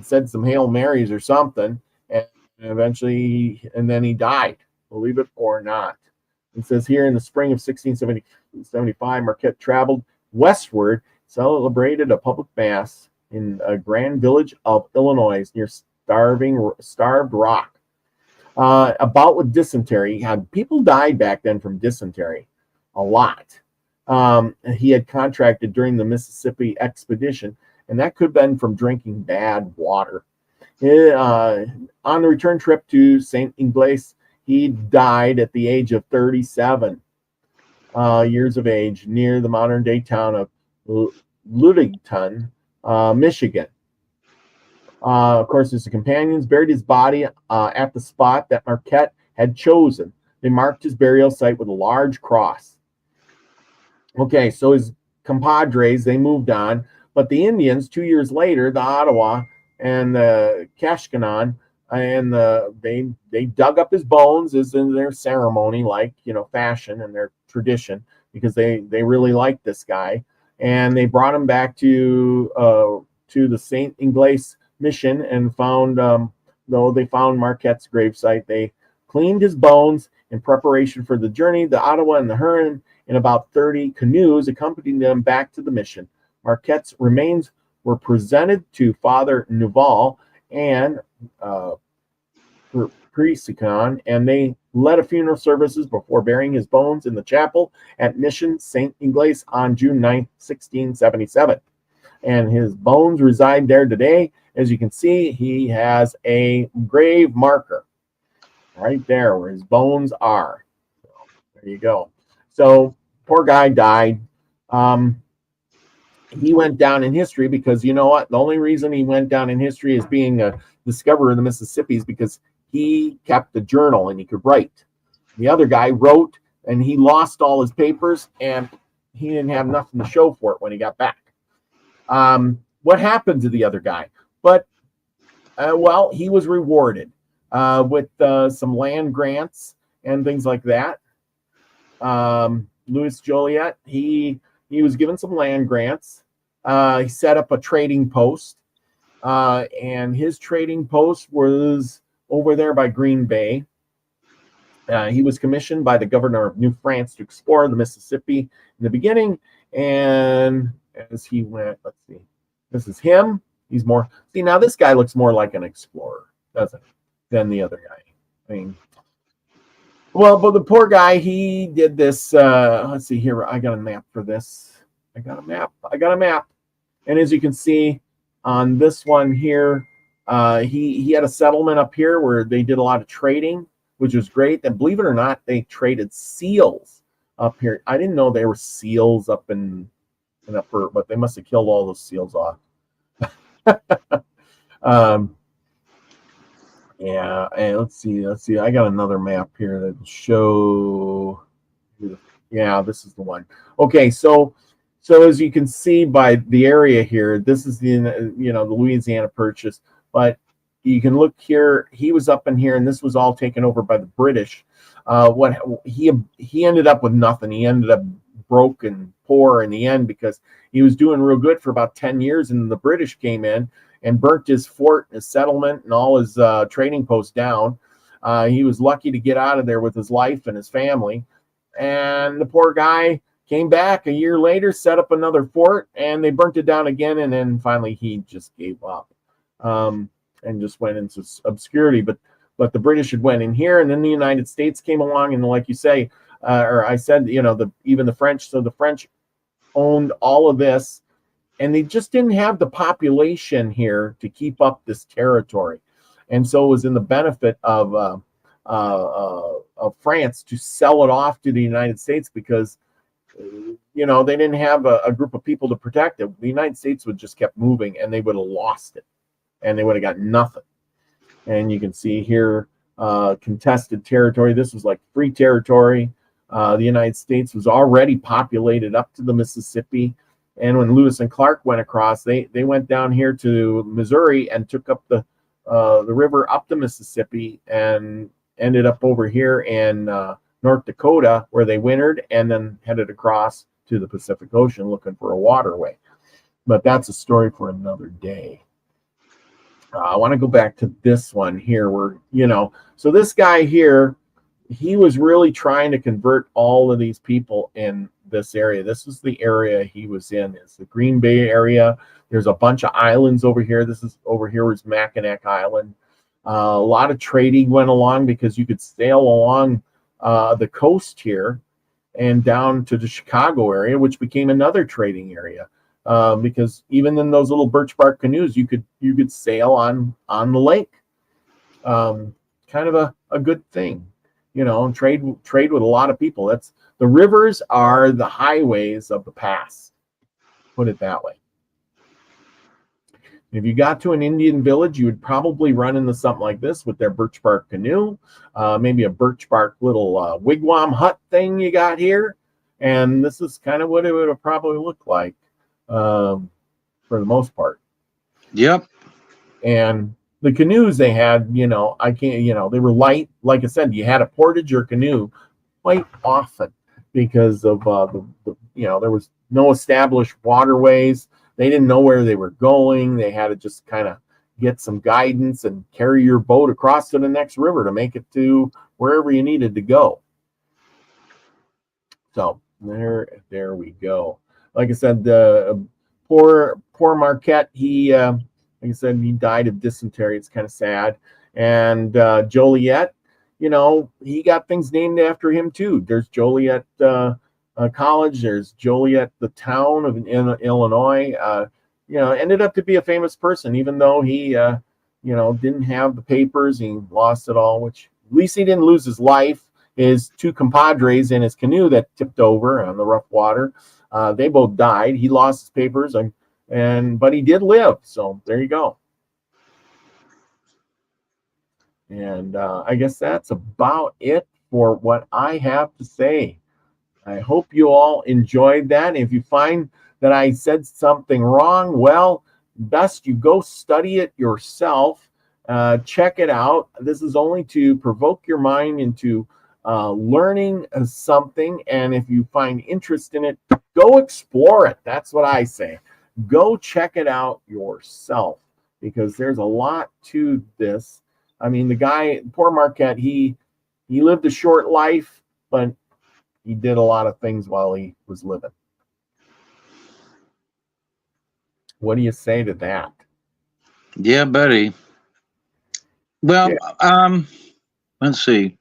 said some Hail Marys or something. And eventually, and then he died, believe it or not. It says here in the spring of 1675, Marquette traveled westward, celebrated a public mass in a grand village of Illinois near Starved Rock. About with dysentery. People died back then from dysentery, a lot. He had contracted during the Mississippi expedition, and that could have been from drinking bad water. On the return trip to St. Ignace, he died at the age of 37 years of age near the modern-day town of Ludington, Michigan. Of course, his companions buried his body at the spot that Marquette had chosen. They marked his burial site with a large cross. Okay, so his compadres, they moved on, but the Indians, 2 years later, the Ottawa and the Kashkanan, and they dug up his bones as in their ceremony, fashion and their tradition, because they really liked this guy, and they brought him back to the St. Ignace mission and found Marquette's gravesite. They cleaned his bones in preparation for the journey. The Ottawa and the Huron and about 30 canoes accompanied them back to the mission. Marquette's remains were presented to Father Nouvel and Priscon, and they led a funeral services before burying his bones in the chapel at Mission St. Ignace on June 9, 1677. And his bones reside there today. As you can see, he has a grave marker right there where his bones are. So, there you go. So, poor guy died. He went down in history because, you know what? The only reason he went down in history as being a discoverer of the Mississippi is because he kept a journal and he could write. The other guy wrote and he lost all his papers and he didn't have nothing to show for it when he got back. What happened to the other guy? But, well, he was rewarded with some land grants and things like that. Louis Joliet, he was given some land grants. He set up a trading post, and his trading post was over there by Green Bay. He was commissioned by the governor of New France to explore the Mississippi in the beginning, and as he went, let's see, this is him. He's more, see, now this guy looks more like an explorer, doesn't he, than the other guy. I mean, well, but the poor guy, he did this, let's see here, I got a map for this. I got a map. And as you can see on this one here, he had a settlement up here where they did a lot of trading, which was great. And believe it or not, they traded seals up here. I didn't know there were seals up in upper, but they must have killed all those seals off. Yeah, and let's see. I got another map here that will show. Yeah, this is the one. Okay, so as you can see by the area here, this is the the Louisiana Purchase. But you can look here. He was up in here, and this was all taken over by the British. What he ended up with nothing. He ended up broke and poor in the end because he was doing real good for about 10 years, and the British came in and burnt his fort, his settlement, and all his trading posts down. He was lucky to get out of there with his life and his family. And the poor guy came back a year later, set up another fort, and they burnt it down again. And then finally he just gave up and just went into obscurity. But the British had went in here, and then the United States came along, and like you say, or I said, even the French. So the French owned all of this, and they just didn't have the population here to keep up this territory. And so it was in the benefit of France to sell it off to the United States because, they didn't have a group of people to protect it. The United States would just kept moving, and they would have lost it, and they would have got nothing. And you can see here, contested territory. This was like free territory. The United States was already populated up to the Mississippi. And when Lewis and Clark went across, they went down here to Missouri and took up the river up the Mississippi and ended up over here in North Dakota, where they wintered, and then headed across to the Pacific Ocean looking for a waterway. But that's a story for another day. I want to go back to this one here where, so this guy here, he was really trying to convert all of these people in this area. This is the area he was in. It's the Green Bay area. There's a bunch of islands over here. This is over here was Mackinac Island. A lot of trading went along because you could sail along the coast here and down to the Chicago area, which became another trading area. Because even in those little birch bark canoes, you could sail on the lake. Kind of a good thing, and trade with a lot of people. That's the rivers are the highways of the past. Put it that way. If you got to an Indian village, you would probably run into something like this with their birch bark canoe, maybe a birch bark little wigwam hut thing you got here. And this is kind of what it would probably look like for the most part. Yep. And the canoes they had, they were light. Like I said, you had a portage or canoe quite often because of there was no established waterways. They didn't know where they were going. They had to just kind of get some guidance and carry your boat across to the next river to make it to wherever you needed to go. So There we go. Like I said, the poor Marquette. He, like I said, he died of dysentery. It's kind of sad. And Joliet, he got things named after him too. There's Joliet College. There's Joliet, the town of Illinois. Ended up to be a famous person, even though he, didn't have the papers. He lost it all, which at least he didn't lose his life. His two compadres in his canoe that tipped over on the rough water, they both died. He lost his papers, but he did live. So there you go. And I guess that's about it for what I have to say. I hope you all enjoyed that. If you find that I said something wrong, well, best you go study it yourself. Check it out. This is only to provoke your mind into learning something. And if you find interest in it, go explore it. That's what I say. Go check it out yourself, because there's a lot to this. I mean, the guy, poor Marquette, he lived a short life, but he did a lot of things while he was living. What do you say to that? Yeah, buddy. Well, yeah. Let's see.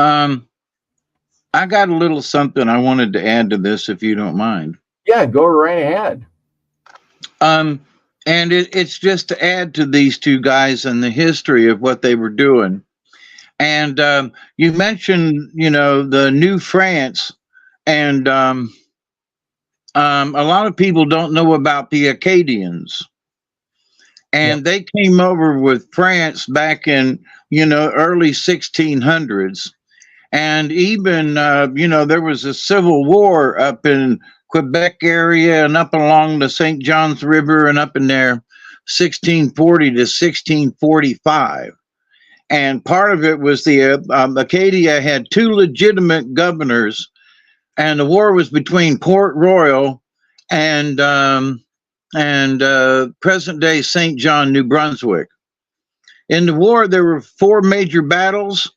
I got a little something I wanted to add to this, if you don't mind. Yeah, go right ahead. And it's just to add to these two guys and the history of what they were doing. And you mentioned, the New France, and a lot of people don't know about the Acadians. And they came over with France back in, early 1600s. And even, there was a civil war up in Quebec area and up along the St. John's River and up in there, 1640 to 1645. And part of it was the Acadia had two legitimate governors, and the war was between Port Royal and present-day St. John, New Brunswick. In the war, there were 4 major battles.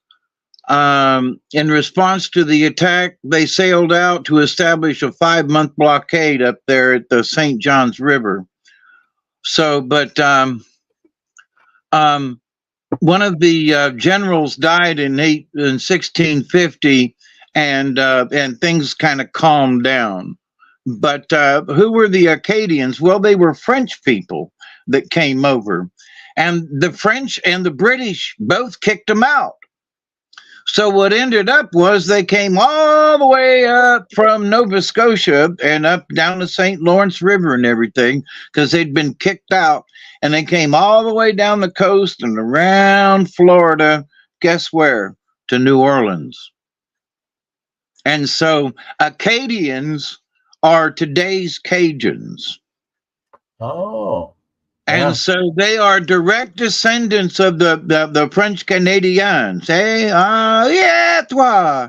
In response to the attack, they sailed out to establish a 5-month blockade up there at the St. John's River. So, but one of the generals died in 1650, and things kind of calmed down. But who were the Acadians? Well, they were French people that came over, and the French and the British both kicked them out. So what ended up was they came all the way up from Nova Scotia and up down the St. Lawrence River and everything, because they'd been kicked out, and they came all the way down the coast and around Florida. Guess where? To New Orleans. And so Acadians are today's Cajuns. Oh. And so they are direct descendants of the French Canadians. Hey, yeah, toi.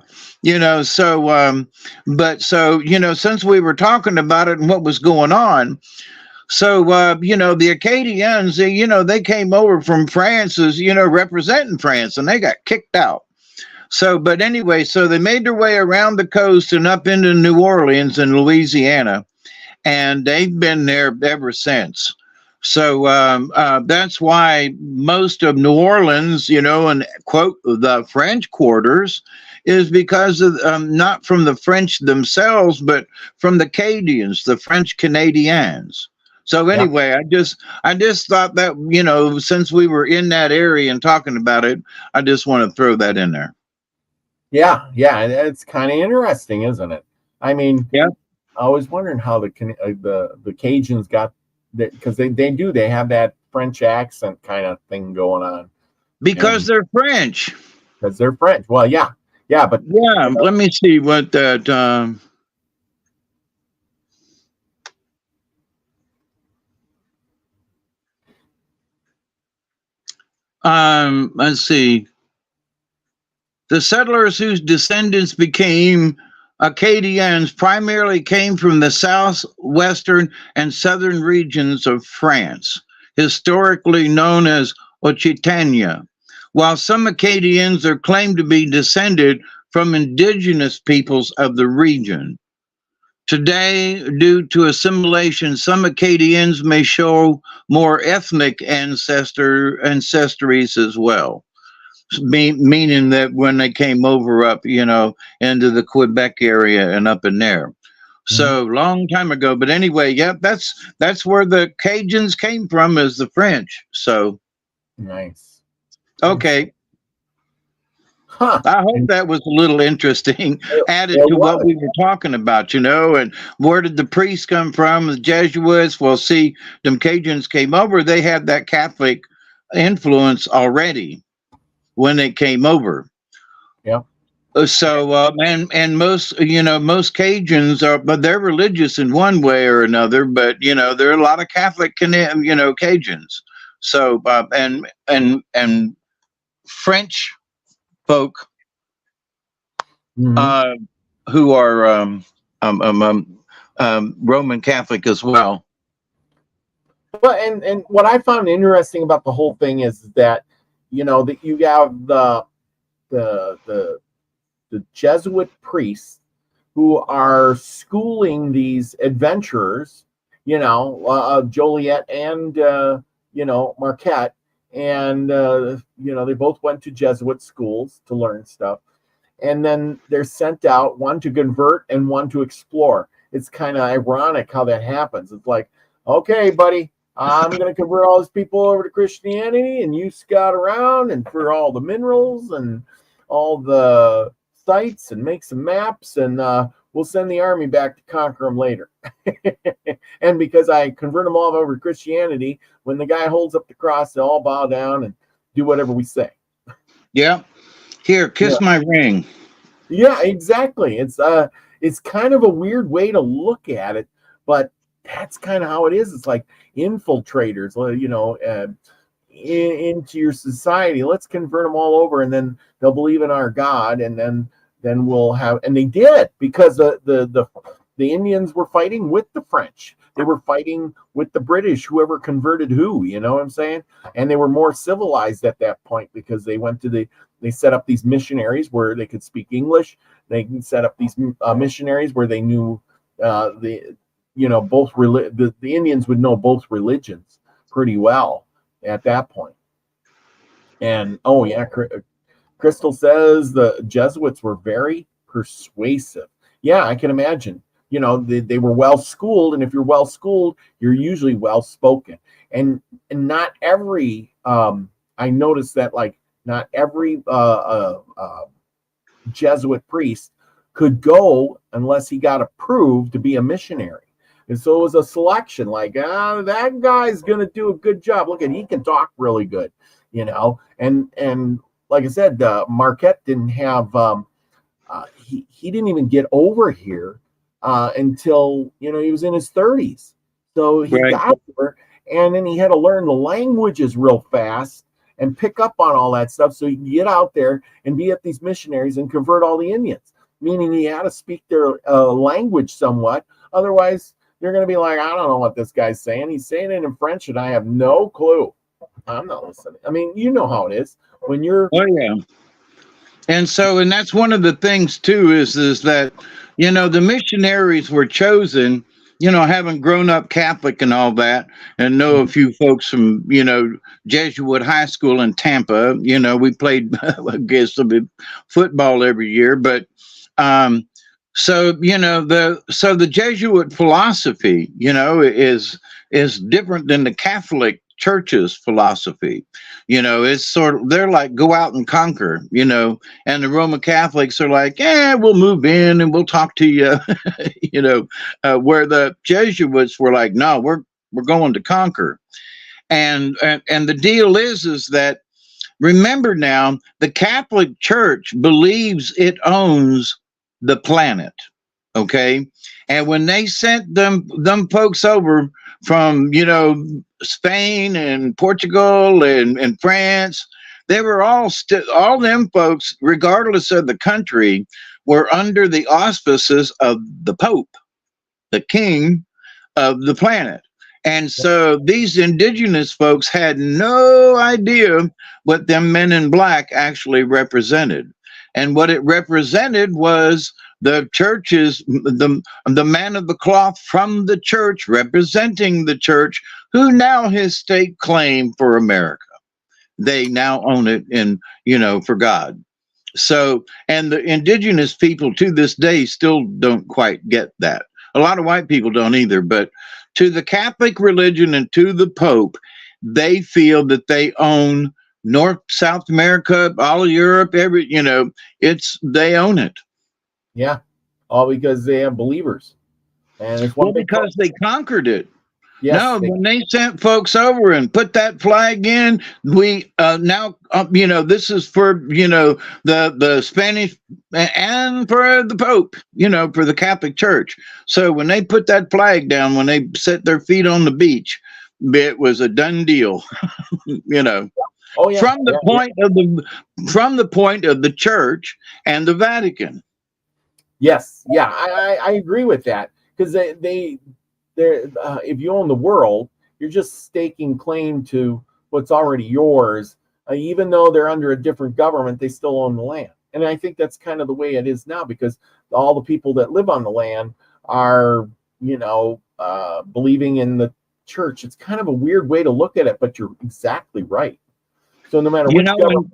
Since we were talking about it and what was going on, so, the Acadians, they came over from France as, representing France, and they got kicked out. So, but anyway, so they made their way around the coast and up into New Orleans and Louisiana, and they've been there ever since. So that's why most of New Orleans, and quote, the French quarters, is because of not from the French themselves, but from the Acadians, the French Canadians. So anyway, I just thought that, since we were in that area and talking about it, I just want to throw that in there. Yeah, it's kind of interesting, isn't it? I mean, I was wondering how the Cajuns got. Because they have that French accent kind of thing going on. Because they're French. Because they're French. Well, but let me see what that. Let's see. The settlers whose descendants became Acadians primarily came from the southwestern and southern regions of France, historically known as Occitania, while some Acadians are claimed to be descended from indigenous peoples of the region. Today, due to assimilation, some Acadians may show more ethnic ancestries as well. Meaning that when they came over up, into the Quebec area and up in there. So long time ago. But anyway, yeah, that's where the Cajuns came from, is the French. So nice. Okay. Huh. I hope that was a little interesting, added It to what was. we were talking about, and where did the priests come from? The Jesuits. Well, see, them Cajuns came over. They had that Catholic influence already when they came over. Yeah. So, and most, most Cajuns are, but they're religious in one way or another. But there are a lot of Catholic, Cajuns. So, and French folk who are Roman Catholic as well. Well, and what I found interesting about the whole thing is that that you have the Jesuit priests who are schooling these adventurers, Joliet and Marquette, and they both went to Jesuit schools to learn stuff, and then they're sent out, one to convert and one to explore. It's kind of ironic how that happens. It's like, okay, buddy, I'm going to convert all these people over to Christianity, and you scout around and for all the minerals and all the sites and make some maps, and we'll send the army back to conquer them later. And because I convert them all over to Christianity, when the guy holds up the cross, they all bow down and do whatever we say. Yeah. Here, kiss my ring. Yeah, exactly. It's kind of a weird way to look at it, but that's kind of how it is. It's like infiltrators, into your society. Let's convert them all over, and then they'll believe in our God, and then we'll have. And they did, because the Indians were fighting with the French. They were fighting with the British, whoever converted who. You know what I'm saying? And they were more civilized at that point because they went to they set up these missionaries where they could speak English. They can set up these missionaries where they knew the Indians would know both religions pretty well at that point. And Crystal says the Jesuits were very persuasive. Yeah, I can imagine. They were well schooled, and if you're well schooled, you're usually well spoken. And not every I noticed that not every Jesuit priest could go unless he got approved to be a missionary. And so it was a selection, that guy's going to do a good job. Look, he can talk really good, and like I said, Marquette didn't have, he didn't even get over here until, he was in his 30s. So he got there, and then he had to learn the languages real fast and pick up on all that stuff so he can get out there and be at these missionaries and convert all the Indians, meaning he had to speak their language somewhat. Otherwise, they're going to be like, I don't know what this guy's saying. He's saying it in French, and I have no clue. I'm not listening. I mean, you know how it is when you're. Oh, yeah. And that's one of the things, too, is that, the missionaries were chosen, having grown up Catholic and all that, and know a few folks from, Jesuit high school in Tampa. We played, I guess, a bit football every year. But so the Jesuit philosophy, is different than the Catholic Church's philosophy. It's sort of, they're like, go out and conquer, and the Roman Catholics are like, we'll move in and we'll talk to you, where the Jesuits were like, no, we're going to conquer. And the deal is that, remember now, the Catholic Church believes it owns the planet. Okay. And when they sent them folks over from, Spain and Portugal and France, they were all them folks, regardless of the country, were under the auspices of the Pope, the king of the planet. And so these indigenous folks had no idea what them men in black actually represented. And what it represented was the churches, the man of the cloth from the church, representing the church, who now has state claim for America. They now own it in, for God. So, and the indigenous people to this day still don't quite get that. A lot of white people don't either, but to the Catholic religion and to the Pope, they feel that they own North, South America, all of Europe, they own it. Yeah. All because they have believers. And it's because they conquered it. Yes, no, when they sent folks over and put that flag in, we now, this is for, the Spanish and for the Pope, for the Catholic Church. So when they put that flag down, when they set their feet on the beach, it was a done deal, Oh, yeah. From the point of the church and the Vatican. Yes. Yeah, I agree with that, because if you own the world, you're just staking claim to what's already yours. Even though they're under a different government, they still own the land. And I think that's kind of the way it is now, because all the people that live on the land are, believing in the church. It's kind of a weird way to look at it, but you're exactly right. So no matter which government,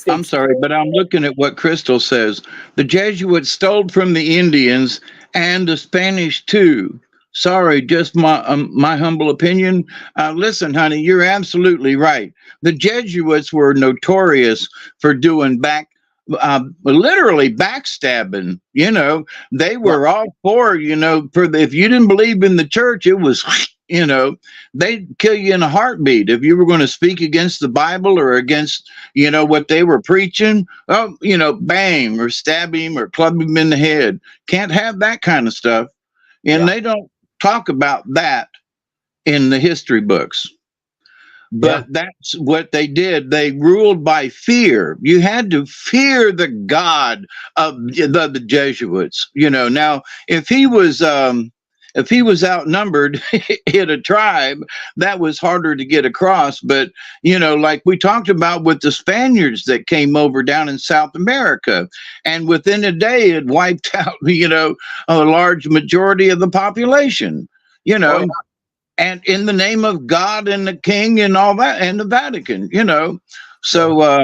I'm sorry, but I'm looking at what Crystal says. The Jesuits stole from the Indians and the Spanish too. Sorry, just my humble opinion. Listen, honey, you're absolutely right. The Jesuits were notorious for doing literally backstabbing. They were all for, if you didn't believe in the church, it was, they'd kill you in a heartbeat. If you were going to speak against the Bible or against, what they were preaching, bang, or stab him or club him in the head. Can't have that kind of stuff. And they don't talk about that in the history books. But that's what they did. They ruled by fear. You had to fear the God of the Jesuits. Now if he was outnumbered in a tribe, that was harder to get across. But, like we talked about with the Spaniards that came over down in South America, and within a day it wiped out, a large majority of the population, and in the name of God and the King and all that, and the Vatican, So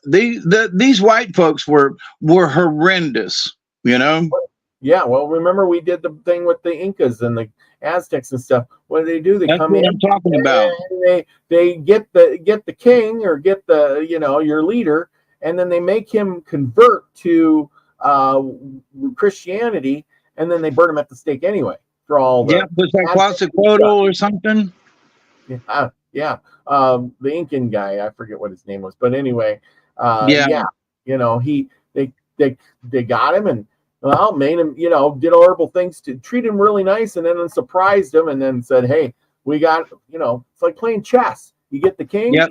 these white folks were horrendous, Yeah, well, remember we did the thing with the Incas and the Aztecs and stuff. What do? They That's come what in I'm talking about. And they get the king, or get the your leader, and then they make him convert to Christianity, and then they burn him at the stake anyway for all the was that Quetzalcoatl or something? Yeah. The Incan guy, I forget what his name was, but anyway, they got him and. Well, made him, did horrible things to treat him really nice, and then surprised him, and then said, "Hey, we got, it's like playing chess. You get the king, and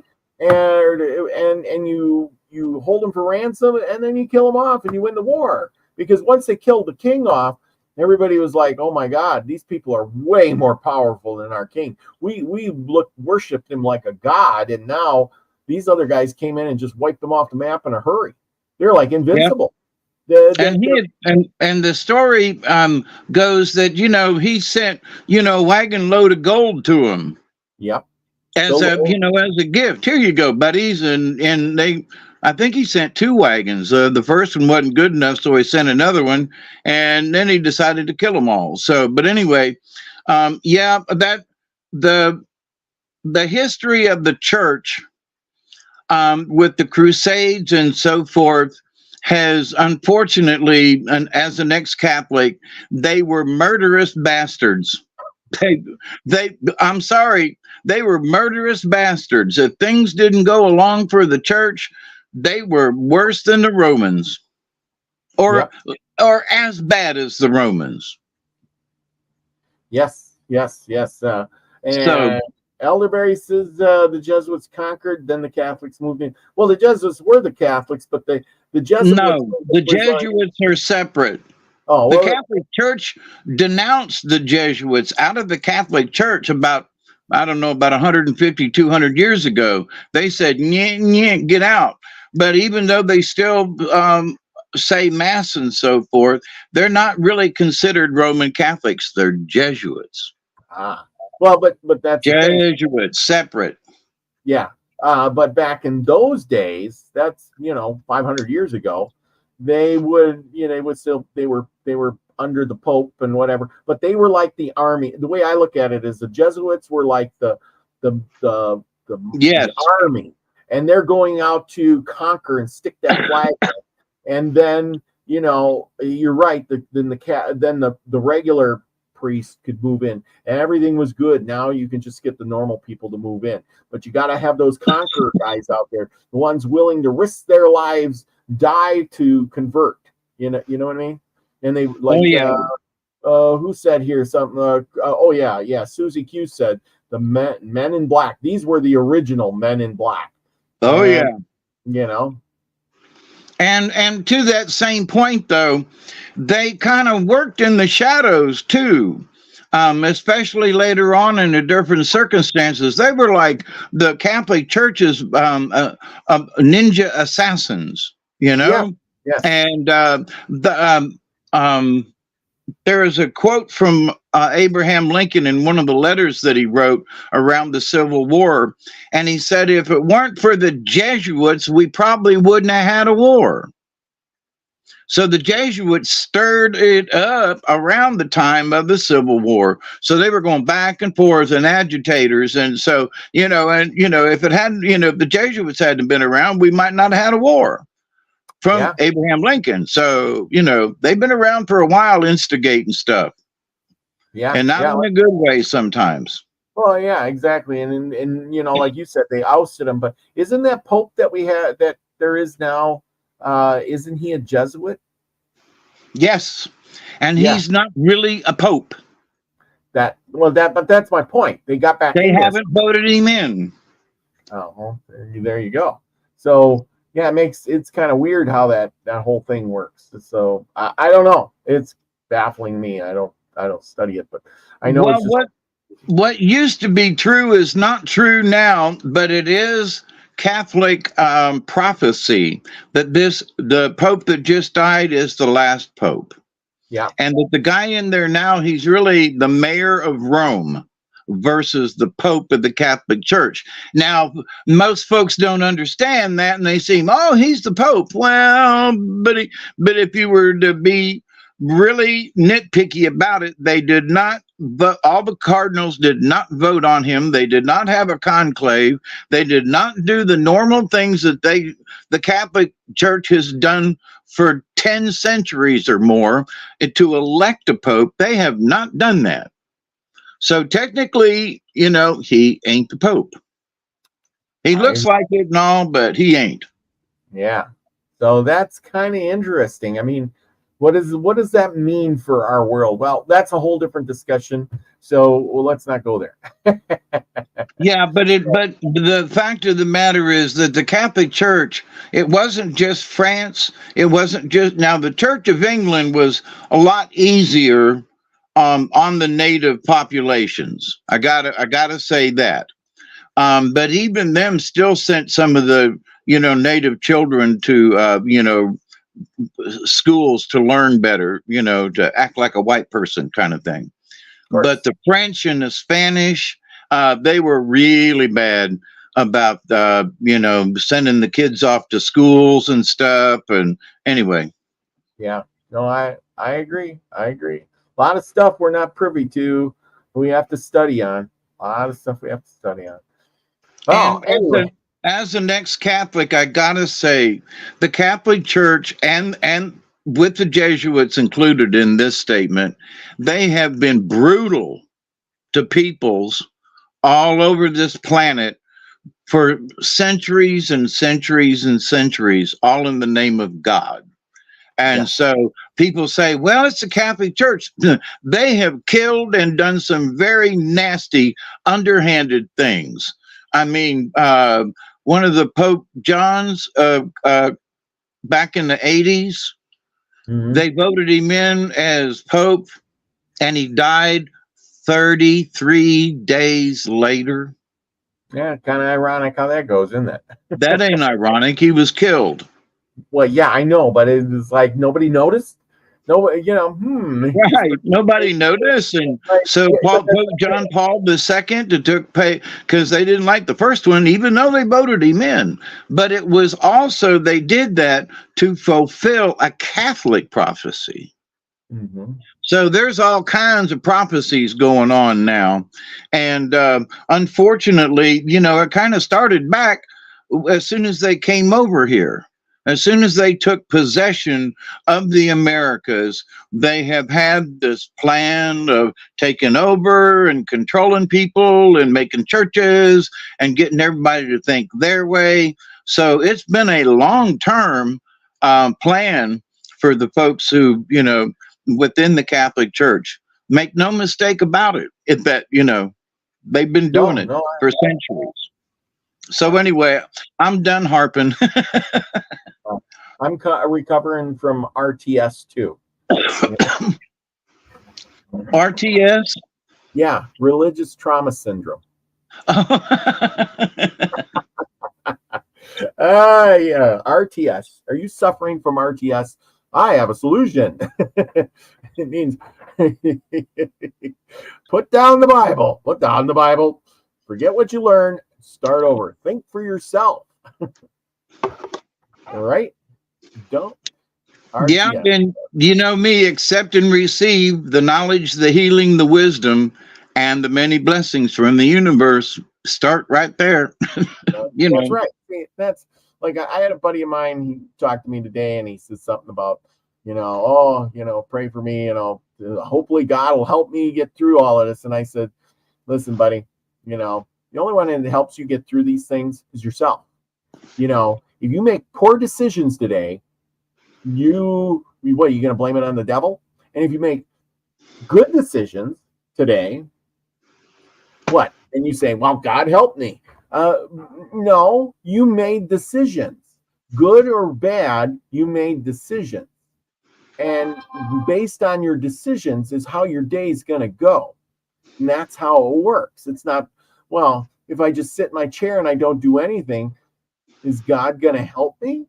you hold him for ransom, and then you kill him off, and you win the war. Because once they killed the king off, everybody was like, "Oh my God, these people are way more powerful than our king. We worshipped him like a god, and now these other guys came in and just wiped them off the map in a hurry. They're like invincible." And the story goes that he sent a wagon load of gold to him. Yep. As a gift. Here you go, buddies. And I think he sent 2 wagons. The first one wasn't good enough, so he sent another one, and then he decided to kill them all. So, but anyway, that the history of the church with the Crusades and so forth has, unfortunately, and as an ex-Catholic, they were murderous bastards. I'm sorry, they were murderous bastards. If things didn't go along for the church, they were worse than the Romans, or as bad as the Romans. Yes. And Elderberry says the Jesuits conquered, then the Catholics moved in. Well, the Jesuits were the Catholics, but the Jesuits. No, the Jesuits are separate. Oh, the Catholic Church denounced the Jesuits out of the Catholic Church about 150, 200 years ago. They said, get out. but even though they still say mass and so forth, they're not really considered Roman Catholics. They're Jesuits. Ah, well, but that's the thing. Jesuits, separate. Yeah. But back in those days, that's 500 years ago, they would still they were under the Pope and whatever, but they were like the army. The way I look at it is the Jesuits were like the Yes. army, and they're going out to conquer and stick that flag. And then you're right. Then the regular priest could move in, and everything was good. Now you can just get the normal people to move in, but you got to have those conqueror guys out there, the ones willing to risk their lives, die to convert. You know what I mean? And they like, who said here something? Susie Q said the men in black. These were the original men in black. Oh, and, And to that same point, though, they kind of worked in the shadows too, especially later on in the different circumstances. They were like the Catholic Church's ninja assassins, Yeah. Yes. And there is a quote from Abraham Lincoln in one of the letters that he wrote around the Civil War. And he said, if it weren't for the Jesuits, we probably wouldn't have had a war. So the Jesuits stirred it up around the time of the Civil War. So they were going back and forth and agitators. And so, if it hadn't, if the Jesuits hadn't been around, we might not have had a war. From Abraham Lincoln. So, they've been around for a while instigating stuff. Yeah. And not in a good way sometimes. Well, yeah, exactly. And like you said, they ousted him. But isn't that Pope that we had, that there is now, isn't he a Jesuit? Yes. And he's not really a Pope. But that's my point. They got back. They haven't voted him in. Oh, well, there you go. So, yeah, it's kind of weird how that whole thing works. So I don't know. It's baffling me. I don't study it, but I know. Well, what used to be true is not true now, but it is Catholic prophecy that the Pope that just died is the last Pope. Yeah, and that the guy in there now, he's really the mayor of Rome versus the Pope of the Catholic Church. Now, most folks don't understand that, and they seem, he's the Pope. Well, but if you were to be really nitpicky about it, they did not, but all the cardinals did not vote on him. They did not have a conclave. They did not do the normal things that the Catholic Church has done for 10 centuries or more to elect a Pope. They have not done that. So technically, he ain't the Pope. He looks like it and all, but he ain't. Yeah. So that's kind of interesting. I mean, what does that mean for our world? Well, that's a whole different discussion. So let's not go there. Yeah, but the fact of the matter is that the Catholic Church, it wasn't just France. It wasn't just, now the Church of England was a lot easier on the native populations. I gotta say that. But even them still sent some of the, native children to, schools to learn better, to act like a white person kind of thing. But the French and the Spanish, they were really bad about, sending the kids off to schools and stuff. And anyway. Yeah, no, I agree. A lot of stuff we're not privy to. We have to study on. Oh, anyway. As an ex-Catholic, I gotta say, the Catholic Church and with the Jesuits included in this statement, they have been brutal to peoples all over this planet for centuries and centuries and centuries, all in the name of God. And so people say, well, it's the Catholic Church. They have killed and done some very nasty, underhanded things. I mean, one of the Pope John's back in the 80s, they voted him in as Pope, and he died 33 days later. Yeah, kind of ironic how that goes, isn't it? That ain't ironic. He was killed. Well, yeah, I know, but it's like nobody noticed. Nobody, Right. Nobody noticed. And Like, so yeah, but Pope John Paul II took pay because they didn't like the first one, even though they voted him in. But it was also, they did that to fulfill a Catholic prophecy. mhm. So there's all kinds of prophecies going on now. And unfortunately, it kind of started back as soon as they came over here. As soon as they took possession of the Americas, they have had this plan of taking over and controlling people and making churches and getting everybody to think their way. So it's been a long-term plan for the folks who, within the Catholic Church. Make no mistake about it. They've been doing it for centuries. So anyway, I'm done harping. I'm recovering from RTS too. RTS? Yeah, religious trauma syndrome. Yeah, RTS. Are you suffering from RTS? I have a solution. It means put down the Bible. Put down the Bible. Forget what you learned. Start over. Think for yourself. All right? Don't. RTS. Yeah, and you know me, accept and receive the knowledge, the healing, the wisdom, and the many blessings from the universe. Start right there. That's right. That's like I had a buddy of mine. He talked to me today, and he said something about, pray for me. Hopefully God will help me get through all of this. And I said, listen, buddy, the only one that helps you get through these things is yourself. If you make poor decisions today, what are you going to blame it on the devil? And if you make good decisions today, what? And you say, well, God help me. No, you made decisions. Good or bad, you made decisions. And based on your decisions is how your day is going to go. And that's how it works. It's not, well, if I just sit in my chair and I don't do anything, is God going to help me?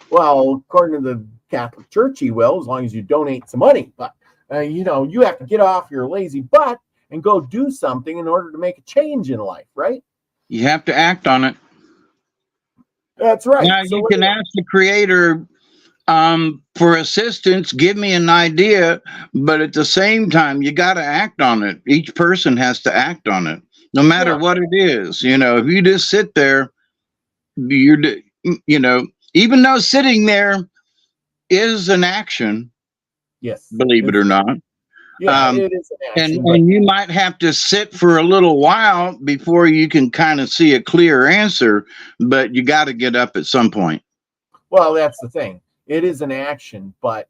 Well, according to the Catholic Church, he will, as long as you donate some money. But, you have to get off your lazy butt and go do something in order to make a change in life, right? You have to act on it. That's right. Now, you can ask the Creator for assistance, give me an idea, but at the same time, you got to act on it. Each person has to act on it, no matter what it is. If you just sit there, even though sitting there is an action, yes, believe it or not. Yeah, it is an action. And you might have to sit for a little while before you can kind of see a clear answer, but you got to get up at some point. Well, that's the thing. It is an action, but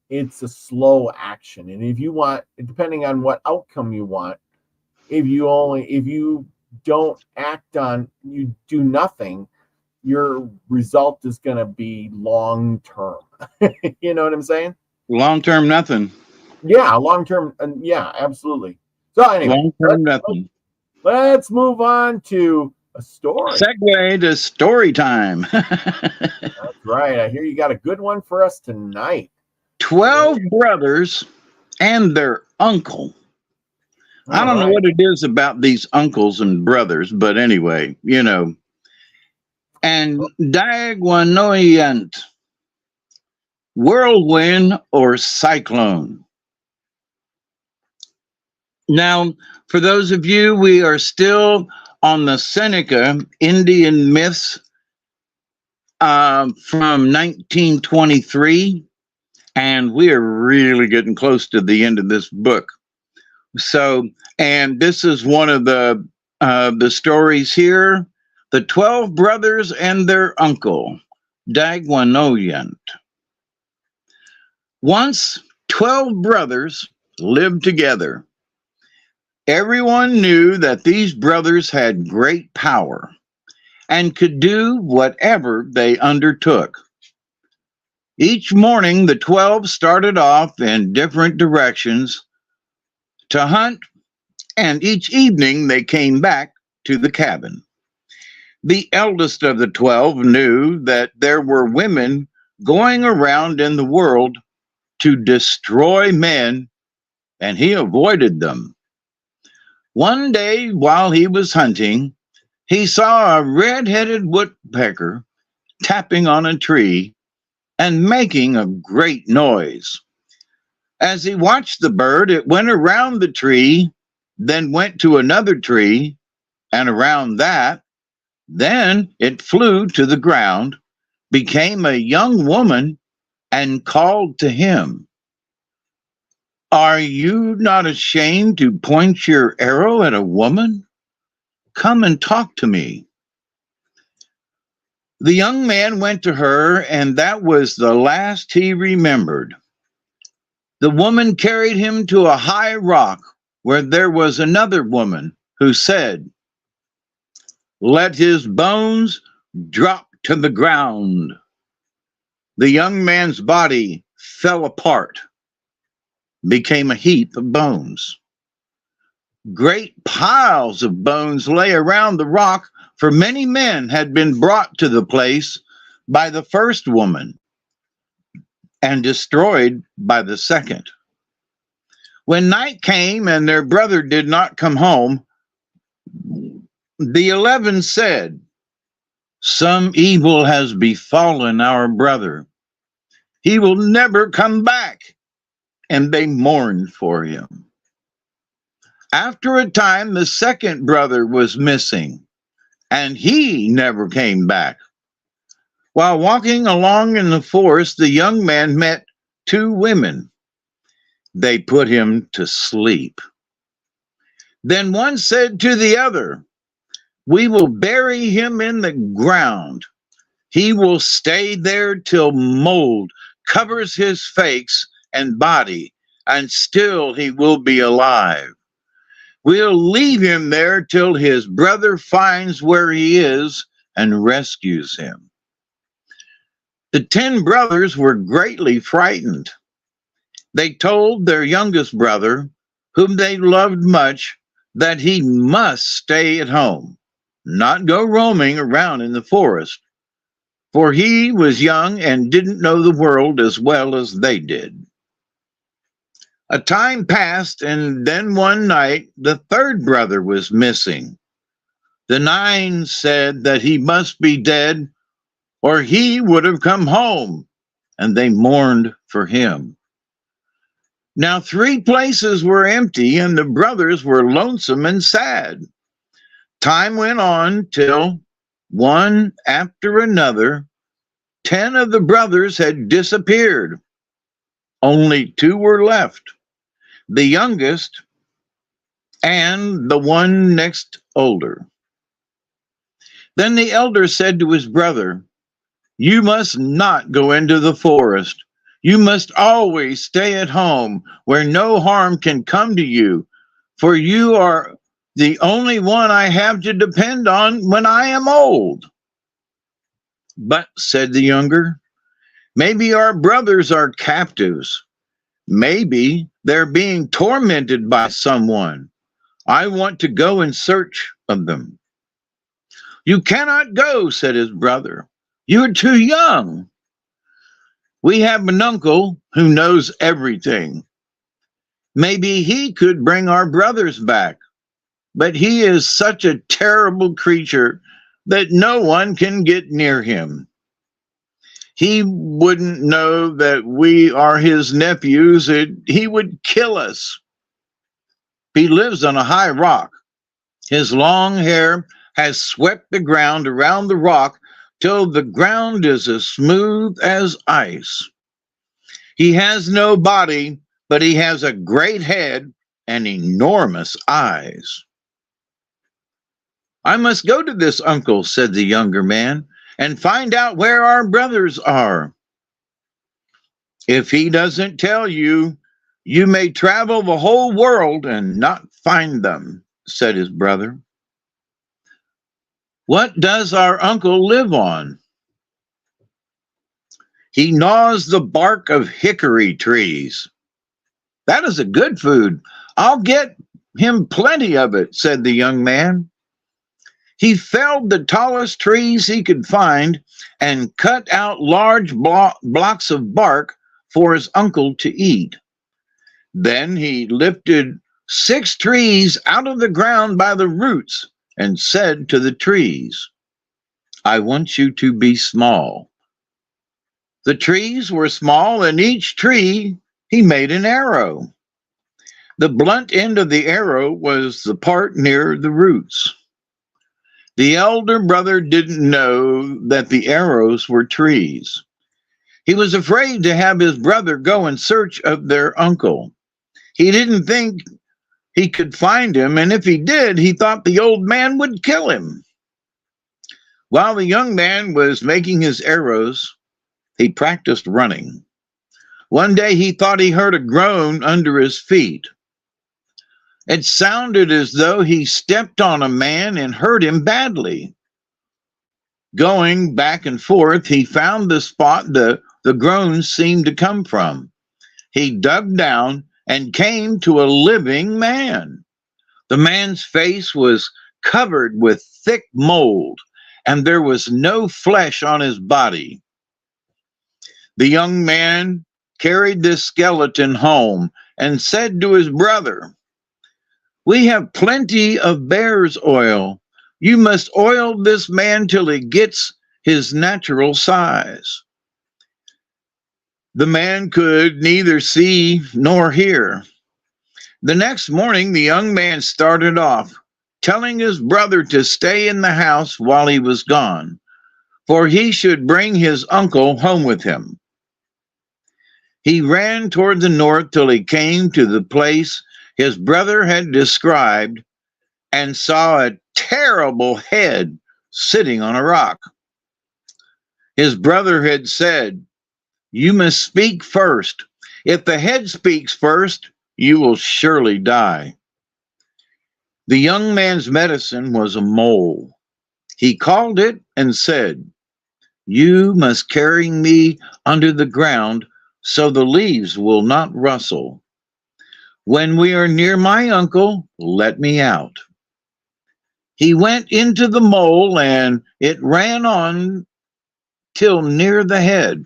it's a slow action. And if you want, depending on what outcome you want, if you don't act on, you do nothing, your result is going to be long term. You know what I'm saying? Long term, nothing. Yeah, long term. Yeah, absolutely. So anyway, long term, nothing. Let's move on to a story. Segue to story time. That's right. I hear you got a good one for us tonight. 12 brothers and their uncle. I don't know what it is about these uncles and brothers, but anyway, And Daguanoyant, whirlwind or cyclone. Now, for those of you, we are still on the Seneca Indian myths from 1923, and we are really getting close to the end of this book. So, and this is one of the stories here, the 12 brothers and their uncle, Daguanoyant. Once 12 brothers lived together. Everyone knew that these brothers had great power and could do whatever they undertook. Each morning, the 12 started off in different directions to hunt, and each evening they came back to the cabin. The eldest of the 12 knew that there were women going around in the world to destroy men, and he avoided them. One day, while he was hunting, he saw a red-headed woodpecker tapping on a tree and making a great noise. As he watched the bird, it went around the tree, then went to another tree, and around that. Then it flew to the ground, became a young woman, and called to him, "Are you not ashamed to point your arrow at a woman? Come and talk to me." The young man went to her, and that was the last he remembered. The woman carried him to a high rock where there was another woman who said, "Let his bones drop to the ground." The young man's body fell apart, became a heap of bones. Great piles of bones lay around the rock, for many men had been brought to the place by the first woman and destroyed by the second. When night came and their brother did not come home, the 11 said, "Some evil has befallen our brother. He will never come back." And they mourned for him. After a time, the second brother was missing, and he never came back. While walking along in the forest, the young man met 2 women. They put him to sleep. Then one said to the other, "We will bury him in the ground. He will stay there till mold covers his face and body, and still he will be alive. We'll leave him there till his brother finds where he is and rescues him." The 10 brothers were greatly frightened. They told their youngest brother, whom they loved much, that he must stay at home, not go roaming around in the forest, for he was young and didn't know the world as well as they did. A time passed, and then one night the third brother was missing. The 9 said that he must be dead, or he would have come home, and they mourned for him. Now 3 places were empty, and the brothers were lonesome and sad. Time went on till, one after another, 10 of the brothers had disappeared. Only 2 were left, the youngest and the one next older. Then the elder said to his brother, "You must not go into the forest. You must always stay at home where no harm can come to you, for you are the only one I have to depend on when I am old." "But," said the younger, "maybe our brothers are captives. Maybe they're being tormented by someone. I want to go in search of them." "You cannot go," said his brother. "You are too young. We have an uncle who knows everything. Maybe he could bring our brothers back, but he is such a terrible creature that no one can get near him. He wouldn't know that we are his nephews, and he would kill us. He lives on a high rock. His long hair has swept the ground around the rock till the ground is as smooth as ice. He has no body, but he has a great head and enormous eyes." "I must go to this uncle," said the younger man, "and find out where our brothers are." "If he doesn't tell you, you may travel the whole world and not find them," said his brother. "What does our uncle live on?" "He gnaws the bark of hickory trees." "That is a good food. I'll get him plenty of it," said the young man. He felled the tallest trees he could find and cut out large blocks of bark for his uncle to eat. Then he lifted 6 trees out of the ground by the roots and said to the trees, "I want you to be small." The trees were small, and each tree he made an arrow. The blunt end of the arrow was the part near the roots. The elder brother didn't know that the arrows were trees. He was afraid to have his brother go in search of their uncle. He didn't think he could find him, and if he did, he thought the old man would kill him. While the young man was making his arrows, he practiced running. One day he thought he heard a groan under his feet. It sounded as though he stepped on a man and hurt him badly. Going back and forth, he found the spot the groans seemed to come from. He dug down and came to a living man. The man's face was covered with thick mold, and there was no flesh on his body. The young man carried this skeleton home and said to his brother, "We have plenty of bear's oil. You must oil this man till he gets his natural size." The man could neither see nor hear. The next morning, the young man started off, telling his brother to stay in the house while he was gone, for he should bring his uncle home with him. He ran toward the north till he came to the place his brother had described and saw a terrible head sitting on a rock. His brother had said, "You must speak first. If the head speaks first, you will surely die." The young man's medicine was a mole. He called it and said, "You must carry me under the ground so the leaves will not rustle. When we are near my uncle, let me out." He went into the mole, and it ran on till near the head.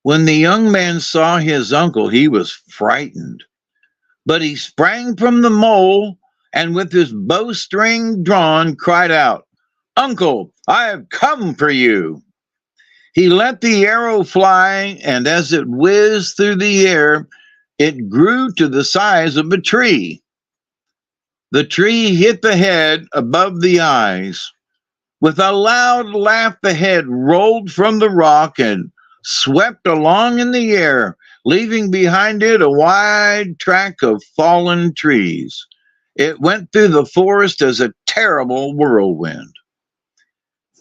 When the young man saw his uncle, he was frightened, but he sprang from the mole and with his bowstring drawn cried out, "Uncle, I have come for you." He let the arrow fly, and as it whizzed through the air, it grew to the size of a tree. The tree hit the head above the eyes. With a loud laugh, the head rolled from the rock and swept along in the air, leaving behind it a wide track of fallen trees. It went through the forest as a terrible whirlwind.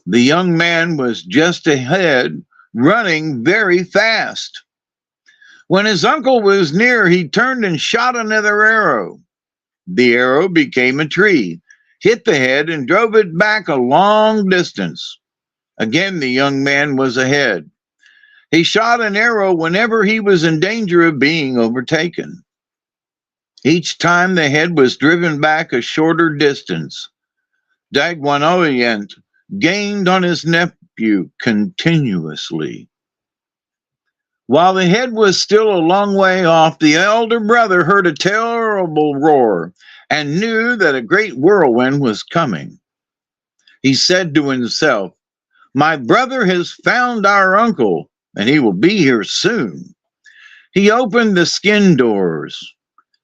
The young man was just ahead, running very fast. When his uncle was near, he turned and shot another arrow. The arrow became a tree, hit the head, and drove it back a long distance. Again, the young man was ahead. He shot an arrow whenever he was in danger of being overtaken. Each time the head was driven back a shorter distance. Dagwanolient gained on his nephew continuously. While the head was still a long way off, the elder brother heard a terrible roar and knew that a great whirlwind was coming. He said to himself, "My brother has found our uncle, and he will be here soon." He opened the skin doors.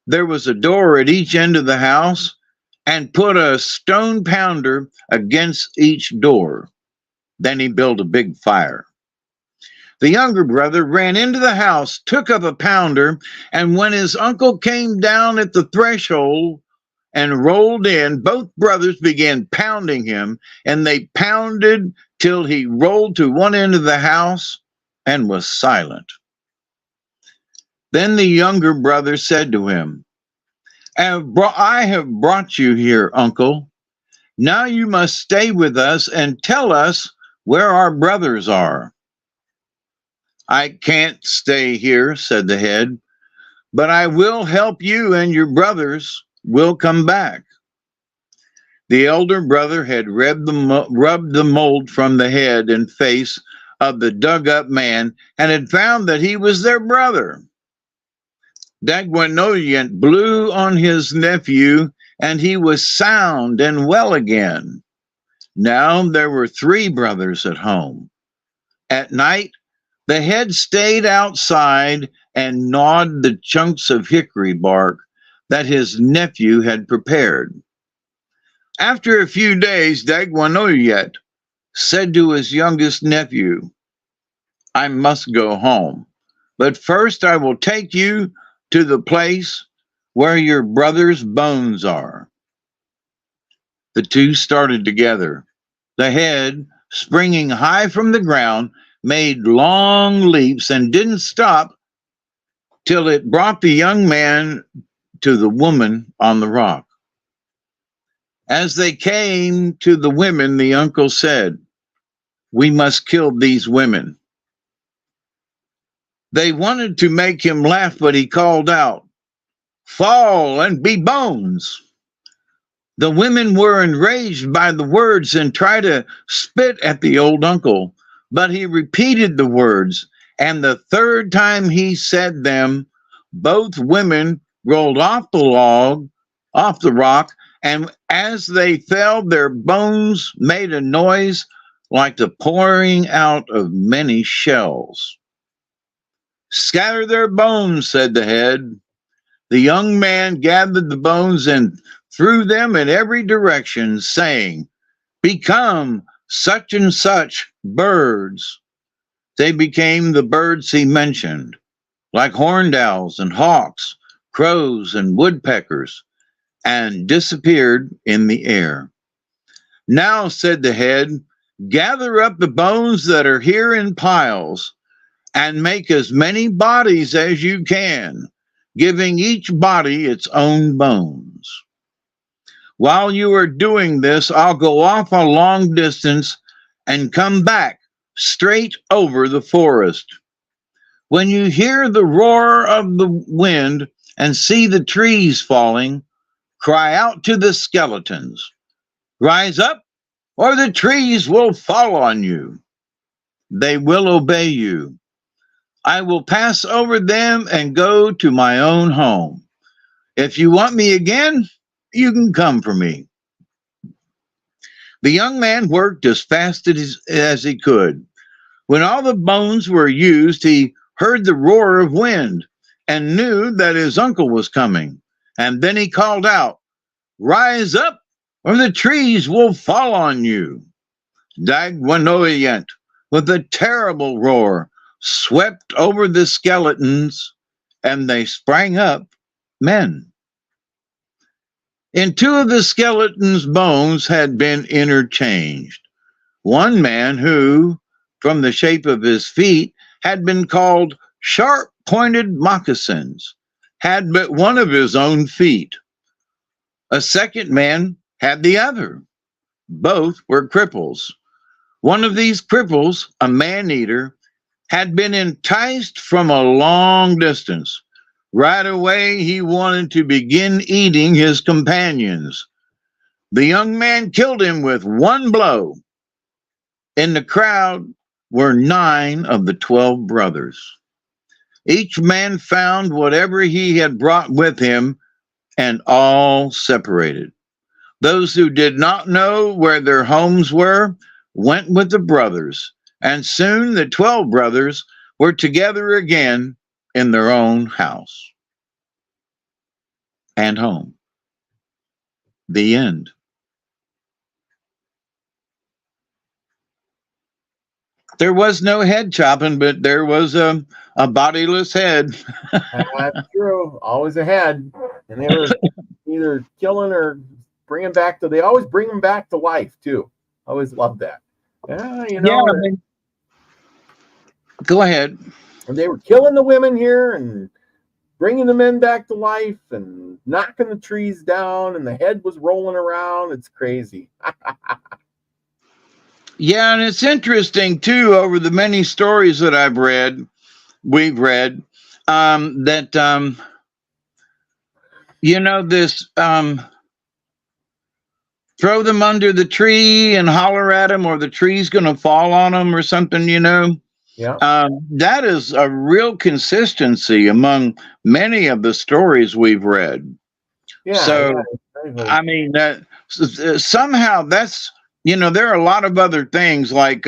There was a door at each end of the house, and put a stone pounder against each door. Then he built a big fire. The younger brother ran into the house, took up a pounder, and when his uncle came down at the threshold and rolled in, both brothers began pounding him, and they pounded till he rolled to one end of the house and was silent. Then the younger brother said to him, I have brought you here, uncle. Now you must stay with us and tell us where our brothers are." "I can't stay here," said the head, "but I will help you, and your brothers will come back." The The elder brother had rubbed the mold from the head and face of the dug-up man and had found that he was their brother. Dagwanoyant blew on his nephew, and he was sound and well again. Now there were 3 brothers at home. At night, the head stayed outside and gnawed the chunks of hickory bark that his nephew had prepared. After a few days, Dagwanoyant said to his youngest nephew, "I must go home, but first I will take you to the place where your brother's bones are." The 2 started together. The head, springing high from the ground, made long leaps and didn't stop till it brought the young man to the woman on the rock. As they came to the women, the uncle said, "We must kill these women." They wanted to make him laugh, but he called out, "Fall and be bones." The women were enraged by the words and tried to spit at the old uncle, but he repeated the words, and the 3rd time he said them, both women rolled off the rock, and as they fell, their bones made a noise like the pouring out of many shells. "Scatter their bones," said the head. The young man gathered the bones and threw them in every direction, saying, "Become such and such birds." They became the birds he mentioned, like horned owls and hawks, crows and woodpeckers, and disappeared in the air. "Now," said the head, "gather up the bones that are here in piles, and make as many bodies as you can, giving each body its own bones. While you are doing this, I'll go off a long distance and come back straight over the forest. When you hear the roar of the wind and see the trees falling, cry out to the skeletons, 'Rise up, or the trees will fall on you.' They will obey you. I will pass over them and go to my own home. If you want me again, you can come for me." The young man worked as fast as he could. When all the bones were used, he heard the roar of wind and knew that his uncle was coming. And then he called out, "Rise up, or the trees will fall on you." Dagwanoyant, with a terrible roar, swept over the skeletons, and they sprang up men. In 2 of the skeletons' bones had been interchanged. One man who, from the shape of his feet, had been called sharp-pointed moccasins, had but one of his own feet. A second man had the other. Both were cripples. One of these cripples, a man-eater, had been enticed from a long distance. Right away, he wanted to begin eating his companions. The young man killed him with one blow. In the crowd were 9 of the 12 brothers. Each man found whatever he had brought with him, and all separated. Those who did not know where their homes were went with the brothers, and soon the 12 brothers were together again in their own house and home. The end. There was no head chopping, but there was a bodiless head. That's true. Always a head. And they were either killing or bringing back to, they always bring them back to life, too. I always love that. Yeah, you know. Yeah, go ahead. And they were killing the women here and bringing the men back to life and knocking the trees down, and the head was rolling around. It's crazy. Yeah, and it's interesting too, over the many stories that we've read, that you know, this throw them under the tree and holler at them, or the tree's going to fall on them or something, you know. Yeah. That is a real consistency among many of the stories we've read. Yeah. So, Exactly. I mean, that somehow that's, you know, there are a lot of other things like,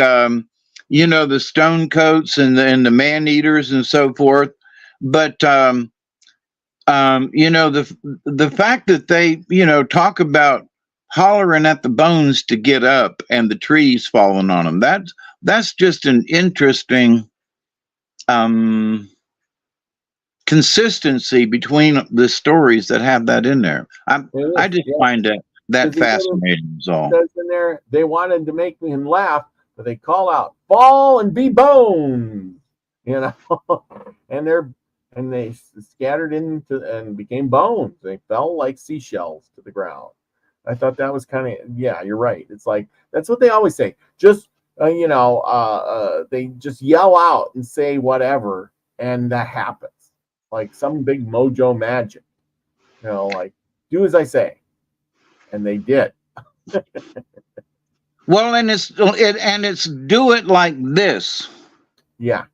you know, the stone coats and the man eaters and so forth. But, you know, the fact that they, you know, talk about hollering at the bones to get up and the trees falling on them, that's just an interesting consistency between the stories that have that in there. I just find that fascinating is all. Says in there, they wanted to make him laugh, but they call out, "Fall and be boned," you know, and they scattered into and became bones. They fell like seashells to the ground. I thought that was kind of, yeah, you're right. It's like that's what they always say. Just you know, they just yell out and say whatever, and that happens. Like some big mojo magic, you know, like do as I say, and they did. Well, and it's do it like this. Yeah.